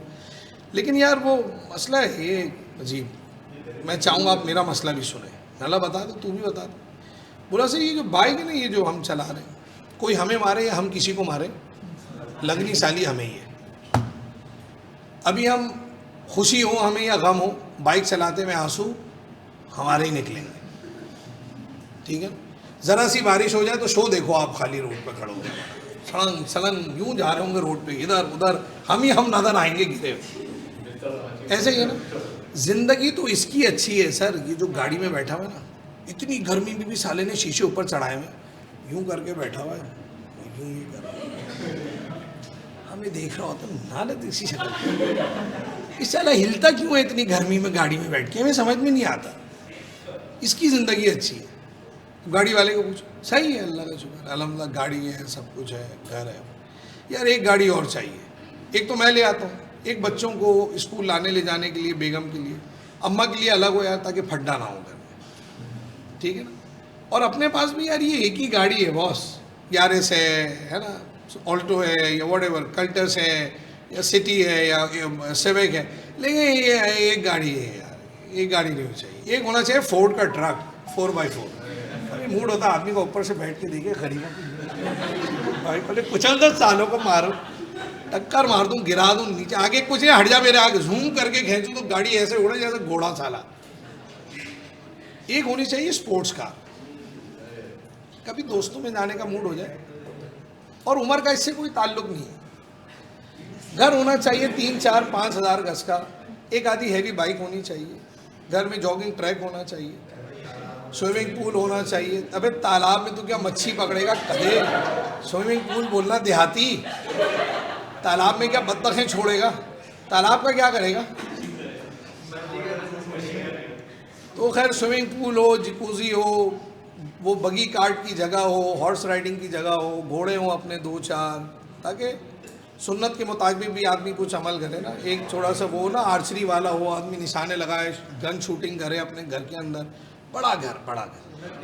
लेकिन यार वो मसला है ये अजीब। मैं चाहूँगा आप मेरा मसला भी सुने, अल्लाह बता दो, तू भी बता दो। बोला सर ये जो बाइक है ना, ये जो हम चला रहे हैं, कोई हमें मारे या हम किसी को मारे, लगनी साली हमें ही है। अभी हम खुशी हो हमें या गम हो, बाइक चलाते में आंसू हमारे ही निकलेंगे, ठीक है। ज़रा सी बारिश हो जाए तो शो देखो आप, खाली रोड पर खड़े होंगे, सड़न सड़न यूँ जा रहे होंगे रोड पे, इधर उधर हम ही हम नजर आएंगे गिरे हुए। ऐसे ही है ना जिंदगी, तो इसकी अच्छी है सर। ये जो गाड़ी में बैठा हुआ है ना, इतनी गर्मी में भी साले ने शीशे ऊपर चढ़ाए हुए, यूं करके बैठा हुआ है, यूं ये कर रहा है, हमें देख रहा होता नालत इसी शक्ल, इस साला हिलता क्यों है इतनी गर्मी में गाड़ी में बैठ के, हमें समझ में नहीं आता। इसकी ज़िंदगी अच्छी है। गाड़ी वाले को पूछो, सही है अल्लाह का शुक्र अल्हम्दुलिल्लाह, गाड़ी है, सब कुछ है, घर है। यार एक गाड़ी और चाहिए, एक तो मैं ले आता हूँ, एक बच्चों को स्कूल लाने ले जाने के लिए, बेगम के लिए, अम्मा के लिए अलग हो यार, ताकि फड्डा ना हो घर में, ठीक है ना। और अपने पास भी यार ये एक ही गाड़ी है बॉस, यारिस है ना, ऑल्टो है या व्हाटएवर, कल्टस है या सिटी है या सिविक है, लेकिन ये एक गाड़ी है यार, एक गाड़ी नहीं होनी चाहिए। एक होना चाहिए फोर्ड का ट्रक 4x4। अरे मूड होता आदमी को ऊपर से बैठ के देखे गरीबों भाई, पहले कुचल 10 सालों को मारो, टक्कर मार दूं, गिरा दूं नीचे, आगे कुछ नहीं, हट जा मेरे आगे, जूम करके खींचूं तो गाड़ी ऐसे उड़े जैसे घोड़ा साला। एक होनी चाहिए स्पोर्ट्स कार, कभी दोस्तों में जाने का मूड हो जाए, और उम्र का इससे कोई ताल्लुक नहीं है। घर होना चाहिए 3-4-5 हज़ार गज का, एक आधी हैवी बाइक होनी चाहिए, घर में जॉगिंग ट्रैक होना चाहिए, स्विमिंग पूल होना चाहिए। अबे तालाब में तो क्या मच्छी पकड़ेगा कदे, स्विमिंग पूल बोलना देहाती, तालाब में क्या बत्तखें छोड़ेगा, तालाब का क्या करेगा। तो खैर स्विमिंग पूल हो, जिकूजी हो, वो बगी कार्ट की जगह हो, हॉर्स राइडिंग की जगह हो, घोड़े हो अपने 2-4, ताकि सुन्नत के मुताबिक भी आदमी कुछ अमल करे ना। एक थोड़ा सा वो ना आर्चरी वाला हो, आदमी निशाने लगाए, गन शूटिंग करे अपने घर के अंदर, बड़ा घर।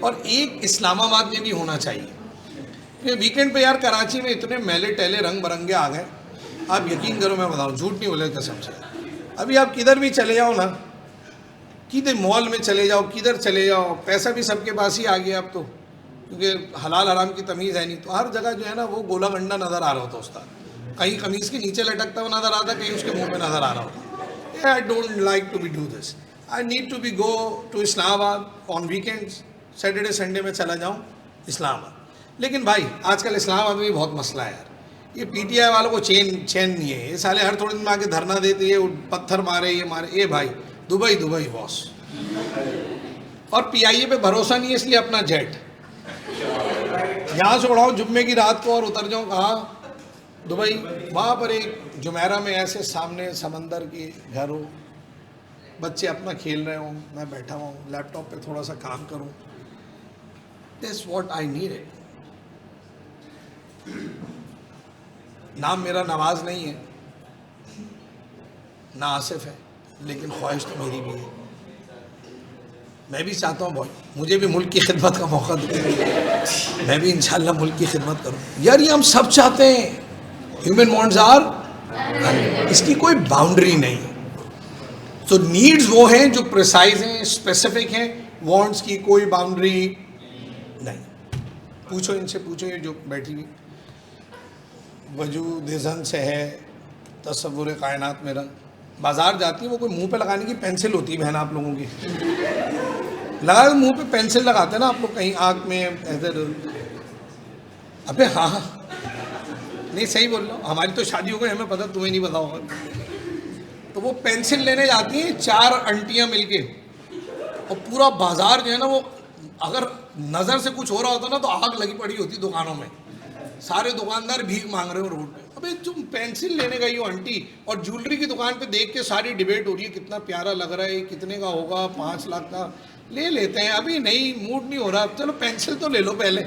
और एक इस्लामाबाद में भी होना चाहिए। वीकेंड पे यार कराची में इतने मेले टेले रंग बरंगे आ गए, आप यकीन करो, मैं बताऊँ झूठ नहीं बोले कसम से। अभी आप किधर भी चले जाओ ना, किधर मॉल में चले जाओ, किधर चले जाओ, पैसा भी सबके पास ही आ गया अब तो, क्योंकि हलाल हराम की तमीज़ है नहीं, तो हर जगह जो है ना वो गोला गंडा नज़र आ रहा होता उस्ताद, कहीं कमीज़ के नीचे लटकता हुआ नज़र आता, कहीं उसके मुंह पे नज़र आ रहा होता। I don't like to be do this, I need to be go to Islamabad on weekends, Saturday Sunday में चला जाऊँ इस्लामाबाद। लेकिन भाई आजकल इस्लामाबाद में भी बहुत मसला है यार, ये पीटीआई वालों को चैन नहीं है, ये साले हर थोड़े दिन में आके धरना देते, ये पत्थर मारे, ये मारे, ये भाई दुबई बॉस। और पीआईए पे भरोसा नहीं है, इसलिए अपना जेट यहाँ से उड़ाओ जुम्मे की रात को और उतर जाओ कहाँ, दुबई। वहाँ पर एक जुमेरा में ऐसे सामने समंदर के घर हो, बच्चे अपना खेल रहे हों, मैं बैठा हुआ हूँ लैपटॉप पे थोड़ा सा काम करूँ, this what I need it. नाम मेरा नवाज नहीं है ना आसिफ है, लेकिन ख्वाहिश तो मेरी भी है। मैं भी चाहता हूँ भाई मुझे भी मुल्क की खिदमत का मौका दो, मैं भी इंशाल्लाह मुल्क की खिदमत करूँ। यार ये हम सब चाहते हैं, ह्यूमन वांट्स आर, इसकी कोई बाउंड्री नहीं है। तो नीड्स वो हैं जो प्रिसाइज हैं, स्पेसिफिक हैं, वांट्स की कोई बाउंड्री नहीं। पूछो इनसे, पूछो ये जो बैठी हुई, वजूद ज़न से है तसव्वुर कायनात मेरा। बाजार जाती है वो कोई मुंह पे लगाने की पेंसिल होती है बहन आप लोगों की, लगा मुंह पे पेंसिल लगाते हैं ना आप लोग कहीं आँख में इधर। अबे हाँ हाँ नहीं सही बोल रहा हूँ, हमारी तो शादी हो गई हमें पता, तुम्हें नहीं पता होगा। तो वो पेंसिल लेने जाती हैं 4 आंटियाँ मिलके, और पूरा बाजार जो है ना वो अगर नज़र से कुछ हो रहा होता ना तो आग लगी पड़ी होती दुकानों में, सारे दुकानदार भीख मांग रहे हो रोड पे। अबे तुम पेंसिल लेने गई हो आंटी, और ज्वेलरी की दुकान पे देख के सारी डिबेट हो रही है कितना प्यारा लग रहा है, कितने का होगा, 5 लाख का ले लेते हैं, अभी नहीं मूड नहीं हो रहा, चलो पेंसिल तो ले लो पहले।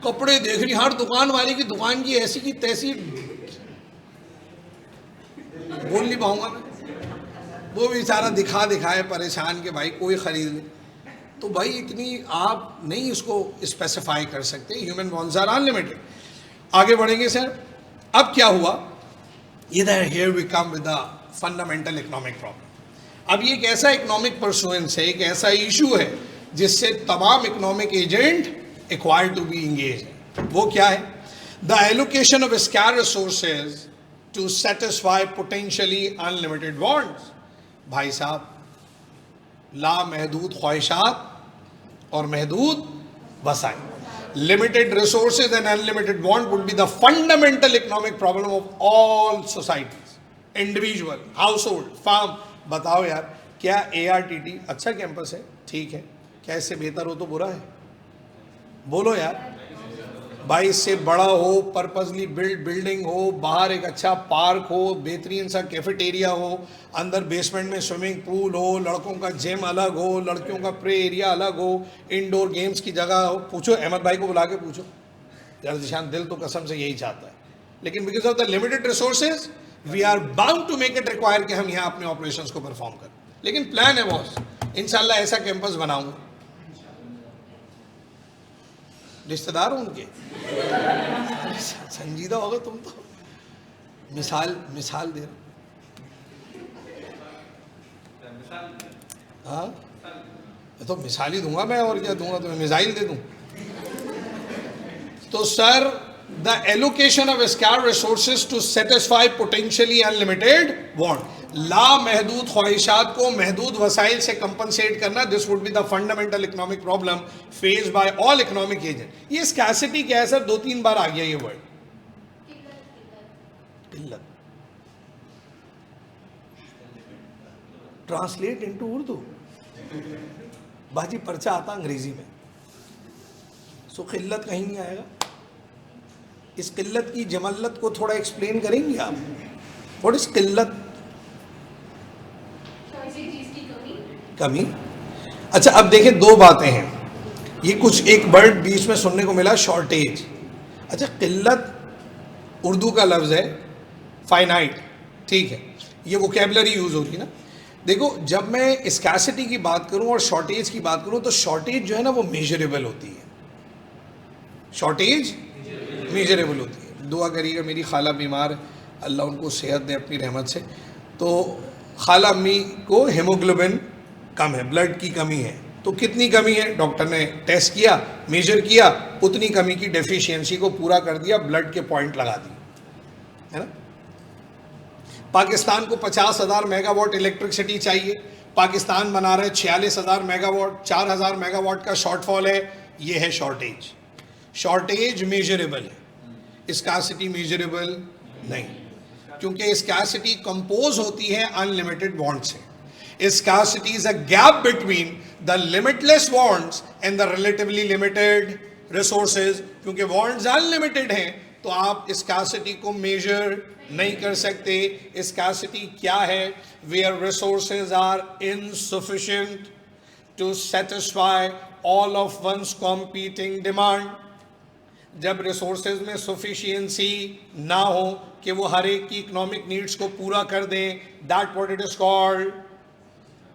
कपड़े देख रही हर दुकान वाले की दुकान की ऐसी की तैसी, बोल नहीं पाऊंगा मैं। वो बेचारा दिखा दिखाए परेशान के भाई कोई खरीद ले। तो भाई इतनी आप नहीं इसको स्पेसिफाई कर सकते, ह्यूमन वांट्स आर अनलिमिटेड। आगे बढ़ेंगे सर। अब क्या हुआ, इधर here we come with the fundamental economic problem. अब ये एक ऐसा इकोनॉमिक परसुएंस है, एक ऐसा इशू है जिससे तमाम economic agent acquired to be engage है। वो क्या है, the allocation of scarce resources to satisfy potentially unlimited wants. भाई साहब, लामहदूद ख्वाहिशात और महदूद वसाइल, limited resources and unlimited want would be the fundamental economic problem of all societies, individual, household, farm। बताओ यार, क्या ARTT अच्छा कैंपस है? ठीक है, क्या इससे बेहतर हो तो बुरा है? बोलो यार भाई, इससे बड़ा हो, पर्पसली बिल्ड बिल्डिंग हो, बाहर एक अच्छा पार्क हो, बेहतरीन सा कैफेटेरिया हो, अंदर बेसमेंट में स्विमिंग पूल हो, लड़कों का जिम अलग हो, लड़कियों का प्ले एरिया अलग हो, इंडोर गेम्स की जगह हो। पूछो अहमद भाई को बुला के पूछो यार, जिशान दिल तो कसम से यही चाहता है, लेकिन because of the limited resources we are bound to make it require कि हम यहाँ अपने ऑपरेशंस को परफॉर्म करें। लेकिन प्लान है बॉस, इंशाल्लाह ऐसा कैंपस बनाऊंगा। रिश्तेदार हो उनके, संजीदा होगा तुम तो, मिसाल दे रहे। हाँ तो मिसाल ही दूंगा मैं, और क्या दूंगा तुम्हें, मिसाइल दे दूं। तो sir, the allocation of scarce resources to satisfy potentially unlimited want, लामहदूद ख्वाहिशात को महदूद वसाइल से कंपनसेट करना, this would be the fundamental economic problem face by all economic agent. ये स्कैसिटी क्या है सर? 2-3 बार आ गया ये वर्ड, किल्लत। ट्रांसलेट इनटू उर्दू, बाजी पर्चा आता अंग्रेजी में, सो किल्लत कहीं नहीं आएगा। इस किल्लत की जमल्लत को थोड़ा एक्सप्लेन करेंगे आप? व्हाट इज किल्लत? कमी। अच्छा अब देखिए, 2 बातें हैं, ये कुछ एक वर्ड बीच में सुनने को मिला, शॉर्टेज। अच्छा, किल्लत उर्दू का लफ्ज़ है, फाइनाइट, ठीक है, ये वोकेबलरी यूज़ होती है ना। देखो, जब मैं स्कैसिटी की बात करूं और शॉर्टेज की बात करूं, तो शॉर्टेज जो है ना वो मेजरेबल होती है, शॉर्टेज मेजरेबल होती है। दुआ करिएगा, मेरी खाला बीमार, अल्लाह उनको सेहत दे अपनी रहमत से। तो खाला अम्मी को हेमोग्लोबिन कम है, ब्लड की कमी है। तो कितनी कमी है, डॉक्टर ने टेस्ट किया, मेजर किया, उतनी कमी की डेफिशिएंसी को पूरा कर दिया, ब्लड के पॉइंट लगा दिए, है ना। पाकिस्तान को 50,000 मेगावाट इलेक्ट्रिसिटी चाहिए, पाकिस्तान बना रहे 46,000 मेगावाट, 4,000 मेगावाट का शॉर्टफॉल है। ये है शॉर्टेज। शॉर्टेज मेजरेबल है, स्कार्सिटी मेजरेबल नहीं, क्योंकि स्कार्सिटी कंपोज होती है unlimited want say. Scarcity is a gap between the limitless wants and the relatively limited resources। क्योंकि wants unlimited हैं तो आप scarcity को measure नहीं कर सकते। Scarcity क्या है? Where resources are insufficient to satisfy all of one's competing demand। जब रिसोर्सेज में सफिशिएंसी ना हो कि वो हर एक की इकोनॉमिक नीड्स को पूरा कर दें, that what it is called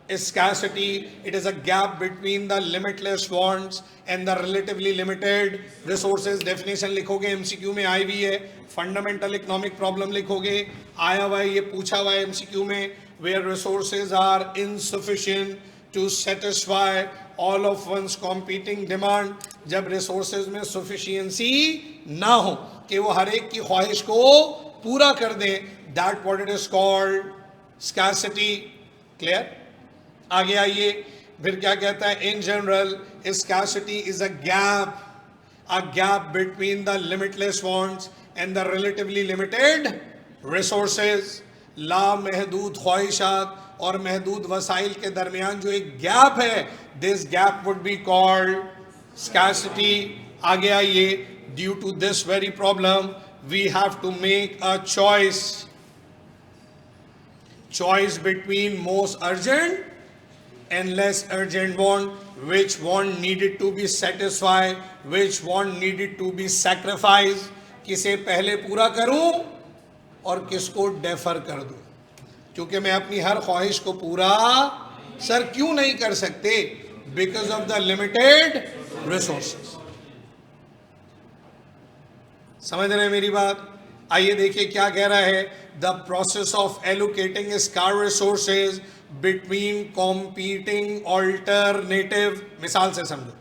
scarcity. It is a gap between the limitless wants and the relatively limited resources. Definition लिखोगे, MCQ में आई हुई है. Fundamental economic problem लिखोगे, आया हुआ है, ये पूछा हुआ है MCQ में. Where resources are insufficient to satisfy all of one's competing demand. जब resources में sufficiency ना हो कि वो हर एक की ख्वाहिश को पूरा कर दें, that what it is called scarcity. Clear? आगे आइए, फिर क्या कहता है? In general scarcity is a gap between the limitless wants and the relatively limited resources. लामहदूद ख्वाहिशात और महदूद वसाइल के दरमियान जो एक गैप है, this gap would be called scarcity. आगे आइए, due to this very problem we have to make a choice between most urgent and less urgent want. Which want needed to be satisfied, which want needed to be sacrificed. किसे पहले पूरा करूं और किसको defer कर दूं, क्योंकि मैं अपनी हर ख्वाहिश को पूरा सर क्यों नहीं कर सकते? Because of the limited resources. समझ रहे हैं मेरी बात? आइए देखिए क्या कह रहा है. The process of allocating scarce resources between competing alternative. मिसाल से समझो,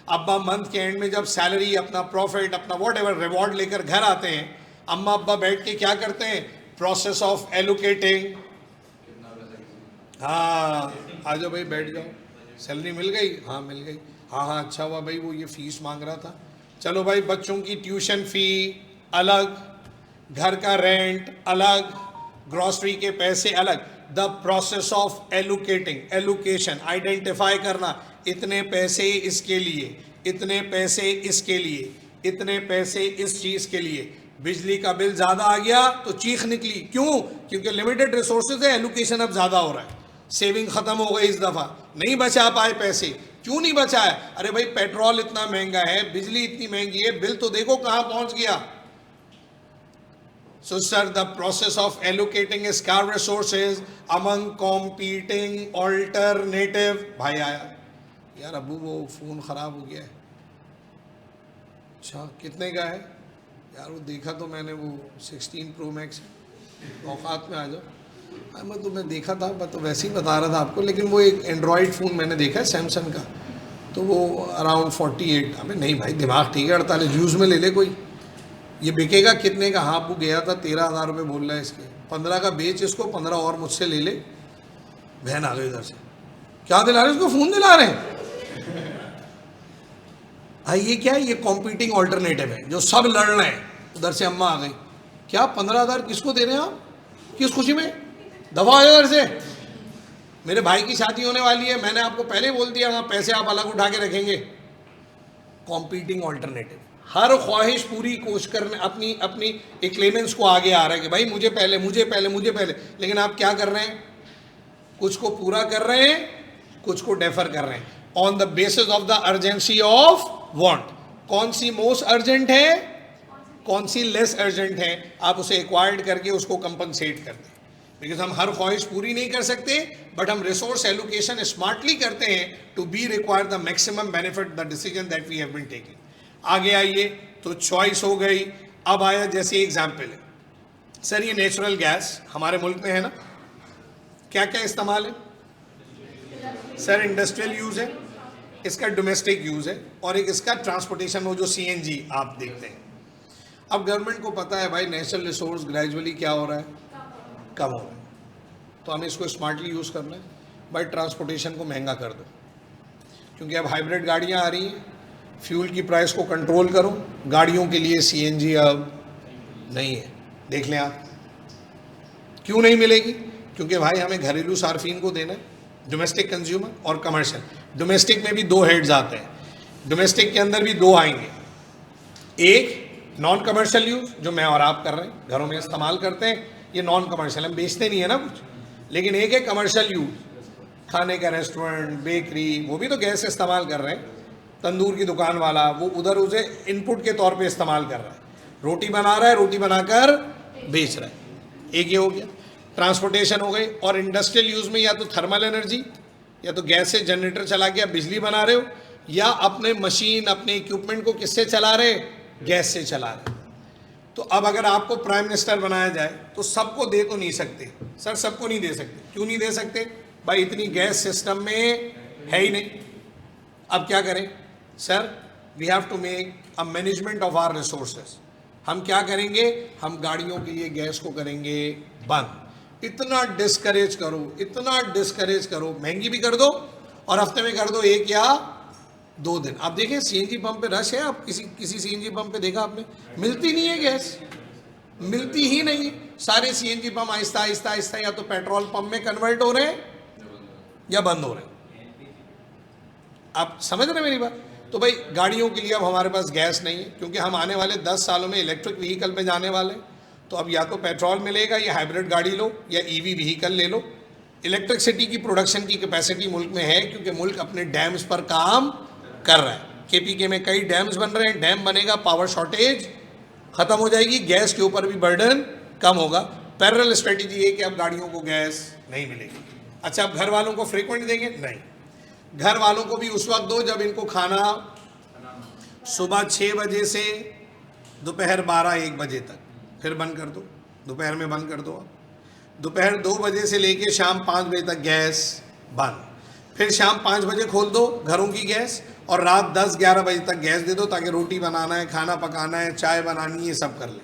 अब्बा मंथ के एंड में जब सैलरी, अपना प्रॉफिट, अपना वॉट एवर रिवॉर्ड लेकर घर आते हैं, अम्मा अब्बा बैठ के क्या करते हैं? Process of allocating. हाँ आ जाओ भाई, बैठ जाओ. सैलरी मिल गई? हाँ मिल गई. हाँ अच्छा हुआ भाई, वो ये फीस मांग रहा था. चलो भाई, बच्चों की ट्यूशन फी अलग, घर का रेंट अलग, ग्रॉसरी के पैसे अलग. The process of allocating, allocation identify करना, इतने पैसे इसके लिए, इतने पैसे इसके लिए, इतने पैसे इस चीज के लिए. बिजली का बिल ज्यादा आ गया तो चीख निकली. क्यों? क्योंकि लिमिटेड रिसोर्सेज है, एलोकेशन अब ज्यादा हो रहा है. सेविंग खत्म हो गई इस दफा, नहीं बचा पाए पैसे. क्यों नहीं बचा है? अरे भाई पेट्रोल इतना महंगा है, बिजली इतनी महंगी है, बिल तो देखो कहां पहुंच गया. So sir, the process of allocating scarce resources among competing alternative. भाई आया यार, अबू वो फ़ोन ख़राब हो गया है. अच्छा कितने का है यार? वो देखा तो मैंने, वो 16 Pro Max. औकात में आ जाओ. मैं तुम्हें देखा था, मैं तो वैसे ही बता रहा था आपको, लेकिन वो एक एंड्रॉयड फ़ोन मैंने देखा है सैमसंग का, तो वो अराउंड 48. हमें नहीं भाई, दिमाग ठीक है, 48 यूज़ में ले ले कोई. ये बिकेगा कितने का? हाँ वो गया था 13,000 रुपये बोल रहा है इसके. 15 का बेच इसको, 15 और मुझसे ले ले. बहन आ गई इधर से, क्या दिला रहे? इसको फ़ोन दिला रहे हैं. हाँ ये क्या है? ये कॉम्पीटिंग ऑल्टरनेटिव है जो सब लड़ रहे हैं. उधर से अम्मा आ गई, क्या 15,000 किसको दे रहे हैं आप? किस खुशी में? दफा आ इधर से. मेरे भाई की शादी होने वाली है, मैंने आपको पहले बोल दिया, वहाँ पैसे आप अलग उठा के रखेंगे. कॉम्पीटिंग ऑल्टरनेटिव, हर ख्वाहिश पूरी कोशिश करने, अपनी अपनी एक क्लेमेंस को आगे आ रहा है कि भाई मुझे पहले, मुझे पहले, मुझे पहले. लेकिन आप क्या कर रहे हैं? कुछ को पूरा कर रहे हैं, कुछ को डेफर कर रहे हैं on the basis of the urgency of want. कौन सी मोस्ट अर्जेंट है, कौन सी लेस अर्जेंट है, आप उसे एक्वायर्ड करके उसको कंपनसेट कर दें. बिकॉज हम हर ख्वाहिश पूरी नहीं कर सकते, बट हम रिसोर्स एलोकेशन स्मार्टली करते हैं to be require the maximum benefit the decision that we have been taking. आगे आइए, तो चॉइस हो गई. अब आया जैसे एग्जाम्पल है, सर ये नेचुरल गैस हमारे मुल्क में है ना, क्या क्या इस्तेमाल है? सर इंडस्ट्रियल यूज़ है, इसका डोमेस्टिक यूज़ है, और एक इसका ट्रांसपोर्टेशन हो जो CNG आप देखते हैं. अब गवर्नमेंट को पता है भाई नेचुरल रिसोर्स ग्रेजुअली क्या हो रहा है, कम हो रहा है, तो हमें इसको स्मार्टली यूज़ करना है. भाई ट्रांसपोर्टेशन को महंगा कर दो, क्योंकि अब हाइब्रिड गाड़ियाँ आ रही हैं, फ्यूल की प्राइस को कंट्रोल करो. गाड़ियों के लिए CNG अब नहीं है. देख लें आप, क्यों नहीं मिलेगी? क्योंकि भाई हमें घरेलू सार्फिन को देना है, डोमेस्टिक कंज्यूमर और कमर्शियल. डोमेस्टिक में भी 2 हेड्स आते हैं, डोमेस्टिक के अंदर भी 2 आएंगे. एक नॉन कमर्शियल यूज़ जो मैं और आप कर रहे हैं, घरों में इस्तेमाल करते हैं, ये नॉन कमर्शियल, हम बेचते नहीं है ना कुछ. लेकिन एक है कमर्शियल यूज़, खाने का रेस्टोरेंट, बेकरी, वो भी तो गैस इस्तेमाल कर रहे हैं. तंदूर की दुकान वाला वो उधर उसे इनपुट के तौर पे इस्तेमाल कर रहा है, रोटी बना रहा है, रोटी बनाकर बेच रहा है। एक ये हो गया, ट्रांसपोर्टेशन हो गई। और इंडस्ट्रियल यूज में या तो थर्मल एनर्जी, या तो गैस से जनरेटर चला के आप बिजली बना रहे हो, या अपने मशीन अपने इक्विपमेंट को किससे चला रहे, गैस से चला रहे। तो अब अगर आपको प्राइम मिनिस्टर बनाया जाए तो सबको दे तो नहीं सकते सर, सबको नहीं दे सकते। क्यों नहीं दे सकते भाई? इतनी गैस सिस्टम में है ही नहीं। अब क्या करें sir? We have to make a management of our resources. हम क्या करेंगे? हम गाड़ियों के लिए गैस को करेंगे बंद। इतना डिस्करेज करो, इतना डिस्करेज करो, महंगी भी कर दो और हफ्ते में कर दो 1 या 2 दिन। आप देखें सीएनजी पंप पे रश है, आप किसी सीएनजी पंप पे देखा आपने? मिलती नहीं है गैस, मिलती ही नहीं। सारे सीएनजी पंप आहिस्ता आहिस्ता आहिस्ता या तो पेट्रोल पंप में कन्वर्ट हो रहे हैं या बंद हो रहे हैं। आप समझ रहे हैं मेरी बात? तो भाई गाड़ियों के लिए अब हमारे पास गैस नहीं है, क्योंकि हम आने वाले 10 सालों में इलेक्ट्रिक व्हीकल पे जाने वाले हैं। तो अब या तो पेट्रोल मिलेगा या हाइब्रिड गाड़ी लो या ईवी व्हीकल ले लो। इलेक्ट्रिसिटी की प्रोडक्शन की कैपेसिटी मुल्क में है, क्योंकि मुल्क अपने डैम्स पर काम कर रहा है। केपीके में कई डैम्स बन रहे हैं, डैम बनेगा, पावर शॉर्टेज खत्म हो जाएगी, गैस के ऊपर भी बर्डन कम होगा। पैरेलल स्ट्रेटेजी है कि अब गाड़ियों को गैस नहीं मिलेगी। अच्छा, अब घर वालों को फ्रीक्वेंट देंगे? नहीं, घर वालों को भी उस वक्त दो जब इनको खाना सुबह 6 बजे से दोपहर 12-1 बजे तक, फिर बंद कर दो, दोपहर में बंद कर दो। दोपहर 2 बजे से लेके शाम 5 बजे तक गैस बंद, फिर शाम 5 बजे खोल दो घरों की गैस, और रात 10-11 बजे तक गैस दे दो, ताकि रोटी बनाना है, खाना पकाना है, चाय बनानी है, सब कर ले।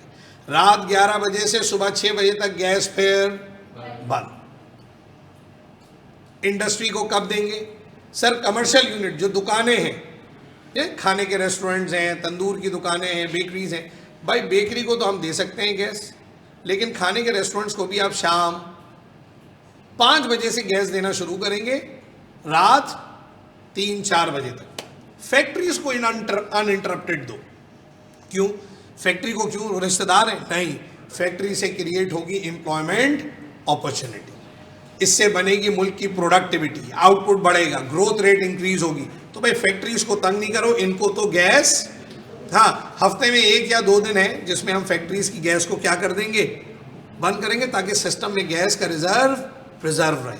रात 11 बजे से सुबह 6 बजे तक गैस फिर बंद। इंडस्ट्री को कब देंगे सर? कमर्शियल यूनिट जो दुकानें हैं, ये खाने के रेस्टोरेंट्स हैं, तंदूर की दुकानें हैं, बेकरीज हैं, भाई बेकरी को तो हम दे सकते हैं गैस, लेकिन खाने के रेस्टोरेंट्स को भी आप शाम 5 बजे से गैस देना शुरू करेंगे, रात 3-4 बजे तक। फैक्ट्रीज को अनइंटरप्टेड दो। क्यों? फैक्ट्री को क्यों? रिश्तेदार है? नहीं, फैक्ट्री से क्रिएट होगी एम्प्लॉयमेंट अपॉर्चुनिटी, इससे बनेगी मुल्क की प्रोडक्टिविटी, आउटपुट बढ़ेगा, ग्रोथ रेट इंक्रीज होगी। तो भाई फैक्ट्रीज को तंग नहीं करो, इनको तो गैस, हाँ हफ्ते में 1 या 2 दिन है जिसमें हम फैक्ट्रीज की गैस को क्या कर देंगे, बंद करेंगे, ताकि सिस्टम में गैस का रिजर्व प्रिजर्व रहे।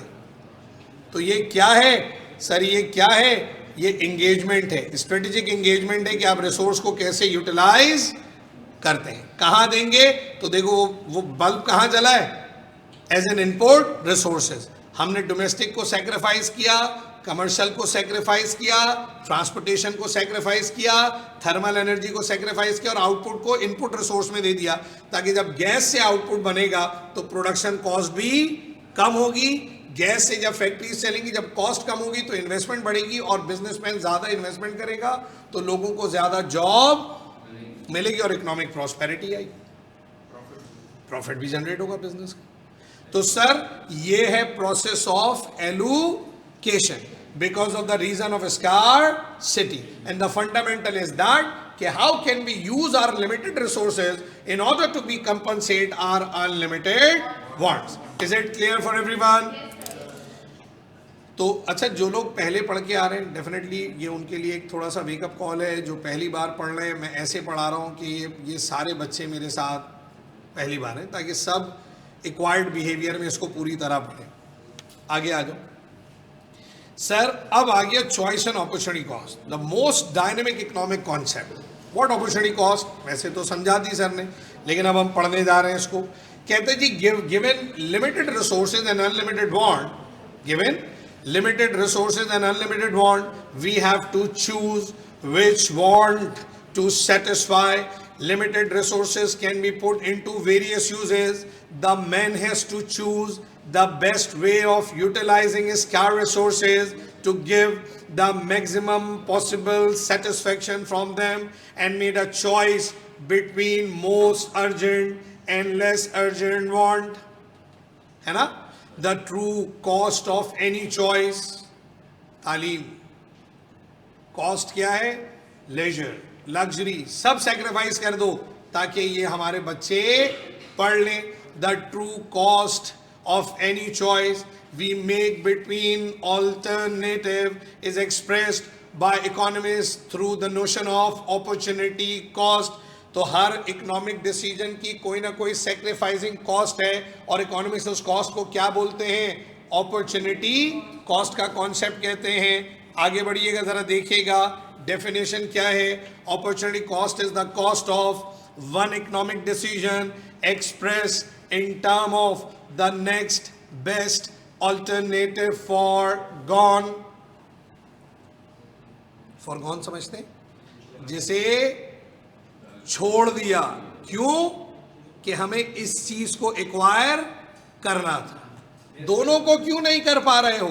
तो ये क्या है सर? ये क्या है? ये एंगेजमेंट है, स्ट्रेटेजिक एंगेजमेंट है कि आप रिसोर्स को कैसे यूटिलाइज करते हैं। कहाँ देंगे? तो देखो वो बल्ब कहाँ जला है? As an input resources. हमने डोमेस्टिक को सेक्रीफाइस किया, कमर्शियल को सेक्रीफाइस किया, ट्रांसपोर्टेशन को सेक्रीफाइस किया, थर्मल एनर्जी को सेक्रीफाइस किया, और आउटपुट को इनपुट रिसोर्स में दे दिया, ताकि जब गैस से आउटपुट बनेगा तो प्रोडक्शन कॉस्ट भी कम होगी। गैस से जब फैक्ट्रीज चलेंगी, जब कॉस्ट कम होगी तो इन्वेस्टमेंट बढ़ेगी, और बिजनेसमैन ज्यादा इन्वेस्टमेंट करेगा तो लोगों को ज्यादा जॉब मिलेगी और इकोनॉमिक प्रॉस्पेरिटी आएगी, प्रॉफिट भी जनरेट होगा बिजनेस का। तो सर ये है process of allocation because of the reason of scarcity, and the fundamental is that कि how can we use our limited resources in order to be compensate our unlimited wants. Is it clear for everyone? तो अच्छा, जो लोग पहले पढ़ के आ रहे हैं, डेफिनेटली ये उनके लिए एक थोड़ा सा वेकअप कॉल है। जो पहली बार पढ़ रहे हैं, मैं ऐसे पढ़ा रहा हूँ कि ये सारे बच्चे मेरे साथ पहली बार हैं, ताकि सब एक्वायर्ड बिहेवियर में इसको पूरी तरह पढ़ें। आगे आ जाओ सर। अब आ गया choice and opportunity cost, the most dynamic economic concept. What opportunity cost? वैसे तो समझा दी सर ने, लेकिन अब हम पढ़ने जा रहे हैं इसको। कहते हैं जी, given limited resources and unlimited want, given limited resources and unlimited want, we have to choose which want to satisfy. Limited resources can be put into various uses. The man has to choose the best way of utilizing his scarce resources to give the maximum possible satisfaction from them, and made a choice between most urgent and less urgent want. है ना? The true cost of any choice, तालीम। Cost क्या है? Laser, luxury, सब sacrifice कर दो ताकि ये हमारे बच्चे पढ़ लें। The true cost of any choice we make between alternative is expressed by economists through the notion of opportunity cost. तो हर इकोनॉमिक डिसीजन की कोई ना कोई सेक्रीफाइसिंग कॉस्ट है और इकोनॉमिक्स उस कॉस्ट को क्या बोलते हैं? अपॉर्चुनिटी कॉस्ट का कॉन्सेप्ट कहते हैं. आगे बढ़िएगा जरा देखिएगा डेफिनेशन क्या है. Opportunity cost is the cost of one economic decision express in term of the next best alternative for gone. For gone समझते हैं? जिसे छोड़ दिया. क्यों? कि हमें इस चीज को एक्वायर करना था. दोनों को क्यों नहीं कर पा रहे हो?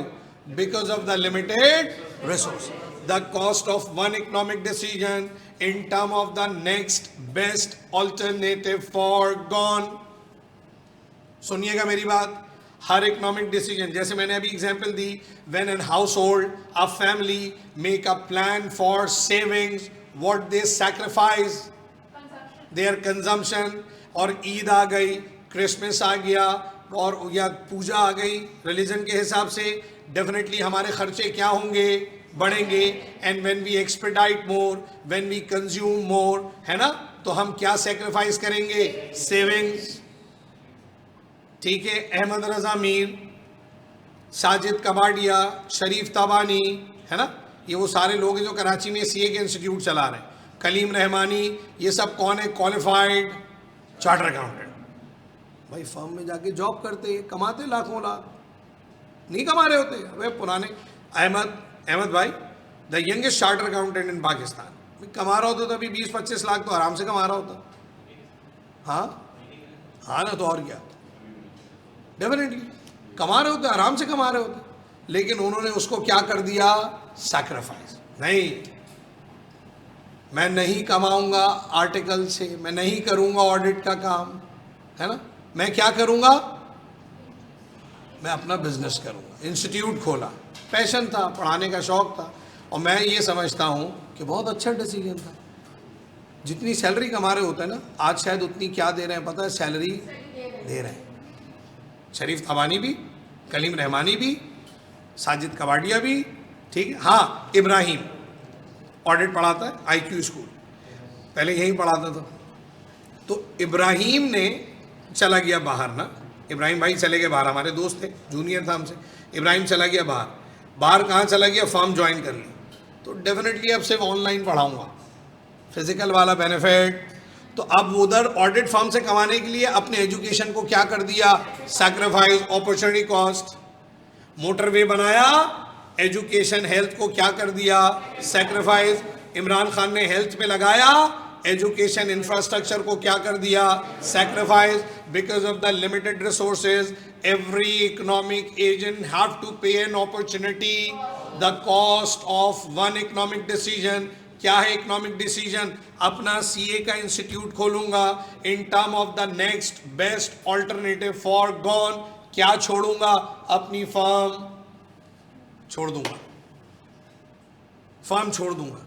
Because of the limited resource. The cost of one economic decision in term of the next best alternative for gone. सुनिएगा मेरी बात. हर इकोनॉमिक डिसीजन, जैसे मैंने अभी example the, when an house hold a family make a plan for savings, what they sacrifice there consumption. और ईद आ गई, Christmas आ गया और या पूजा आ गई रिलीजन के हिसाब से, डेफिनेटली हमारे खर्चे क्या होंगे? बढ़ेंगे. And when we expedite more, when we consume more, है ना, तो हम क्या सेक्रीफाइस करेंगे? सेविंग्स. ठीक है. अहमद रजा मीर, साजिद कबाडिया, शरीफ ताबानी, है ना, ये वो सारे लोग हैं जो कराची में सीए के इंस्टीट्यूट चला रहे हैं. कलीम रहमानी, ये सब कौन है? Qualified charter accountant. भाई फर्म में जाके जॉब करते, कमाते लाखों लाख, नहीं कमा रहे होते. वे पुराने अहमद भाई द यंगेस्ट चार्टर अकाउंटेंट इन पाकिस्तान, कमा रहा होता तो अभी 20-25 लाख तो आराम से कमा रहा होता. हाँ ना, तो और क्या, डेफिनेटली कमा रहे होते, आराम से कमा रहे होते. लेकिन उन्होंने उसको क्या कर दिया? सैक्रिफाइस. नहीं, मैं नहीं कमाऊंगा आर्टिकल से, मैं नहीं करूंगा ऑडिट का काम, है ना, मैं क्या करूंगा? मैं अपना बिजनेस करूंगा. इंस्टीट्यूट खोला, पैशन था, पढ़ाने का शौक था. और मैं ये समझता हूं कि बहुत अच्छा डिसीजन था. जितनी सैलरी कमा रहे होते हैं ना, आज शायद उतनी क्या दे रहे हैं पता है? सैलरी दे रहे हैं. शरीफ तबानी भी, कलीम रहमानी भी, साजिद कबाडिया भी. ठीक है. हाँ, इब्राहिम ऑडिट पढ़ाता है आईक्यू स्कूल, पहले यहीं पढ़ाता था. तो इब्राहिम ने चला गया बाहर ना, इब्राहिम भाई चले गए बाहर, हमारे दोस्त थे, जूनियर था हमसे. इब्राहिम चला गया बाहर कहाँ चला गया? फॉर्म ज्वाइन कर ली. तो डेफिनेटली अब सिर्फ ऑनलाइन पढ़ाऊंगा, फिजिकल वाला बेनिफिट. तो अब उधर ऑडिट फॉर्म से कमाने के लिए अपने एजुकेशन को क्या कर दिया? सैक्रिफाइस. Opportunity cost. मोटरवे बनाया, एजुकेशन हेल्थ को क्या कर दिया? सैक्रिफाइस. इमरान खान ने हेल्थ पे लगाया, एजुकेशन इंफ्रास्ट्रक्चर को क्या कर दिया? Sacrifice. Because of the limited resources, every economic agent have to pay an opportunity the cost of one economic decision. क्या है इकोनॉमिक डिसीजन? अपना सीए का इंस्टीट्यूट खोलूंगा in term of the next best alternative forgone. क्या छोड़ूंगा? अपनी firm छोड़ दूंगा, फर्म छोड़ दूंगा,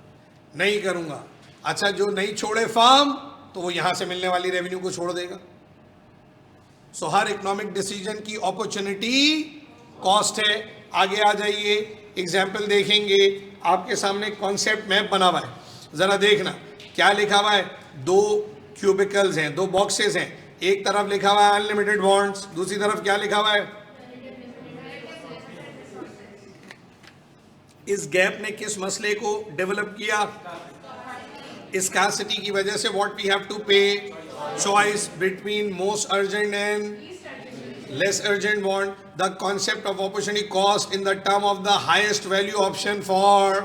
नहीं करूंगा. अच्छा, जो नहीं छोड़े फर्म, तो वो यहां से मिलने वाली रेवेन्यू को छोड़ देगा. सो हर इकोनॉमिक डिसीजन की अपॉर्चुनिटी कॉस्ट है. आगे आ जाइए, एग्जाम्पल देखेंगे. आपके सामने कॉन्सेप्ट मैप बना हुआ है, जरा देखना क्या लिखा हुआ है. 2 क्यूबिकल्स हैं, 2 बॉक्सेस हैं. एक तरफ लिखा हुआ है अनलिमिटेड बॉन्ड्स, दूसरी तरफ क्या लिखा हुआ है? इस गैप ने किस मसले को डेवलप किया? स्कार्सिटी की वजह से. What we have to pay, choice between most urgent and less urgent bond. The concept of opportunity cost in the term of the highest value option for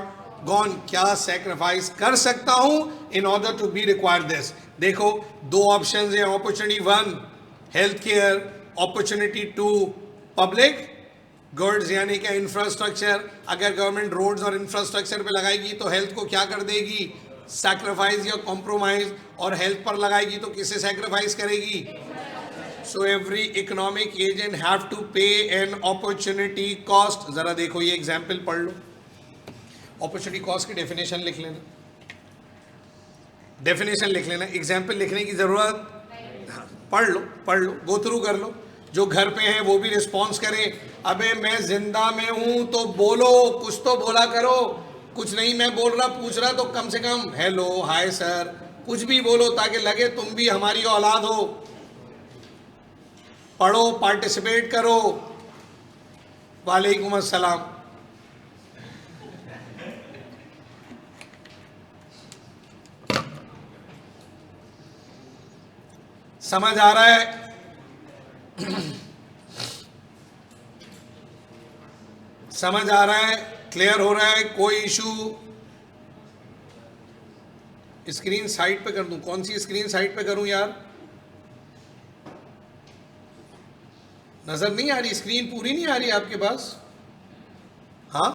gone. क्या sacrifice कर सकता हूं in order to be require this? देखो, 2 options हैं. Opportunity 1 health care, opportunity 2 public goods यानी कि infrastructure. अगर government roads और इंफ्रास्ट्रक्चर पे लगाएगी तो हेल्थ को क्या कर देगी? सैक्रिफाइस या कॉम्प्रोमाइज. और हेल्थ पर लगाएगी तो किसे सैक्रिफाइस करेगी? So every economic agent have to pay an opportunity cost. जरा देखो ये एग्जाम्पल पढ़ लो. अपॉर्चुनिटी कॉस्ट की डेफिनेशन लिख लेना, डेफिनेशन लिख लेना. एग्जाम्पल लिखने की जरूरत, पढ़ लो, गो थ्रू कर लो. जो घर पे हैं वो भी रिस्पॉन्स करें. अबे मैं जिंदा में हूं तो बोलो, कुछ तो बोला करो. कुछ नहीं मैं बोल रहा पूछ रहा तो कम से कम हेलो हाय सर कुछ भी बोलो ताकि लगे तुम भी हमारी औलाद हो। पढ़ो, पार्टिसिपेट करो। वालेकुम अस्सलाम। समझ आ रहा है? समझ आ रहा है? क्लियर हो रहा है? कोई इशू? स्क्रीन साइड पे कर दूं? कौन सी स्क्रीन साइड पे करूं यार? नजर नहीं आ रही? स्क्रीन पूरी नहीं आ रही आपके पास?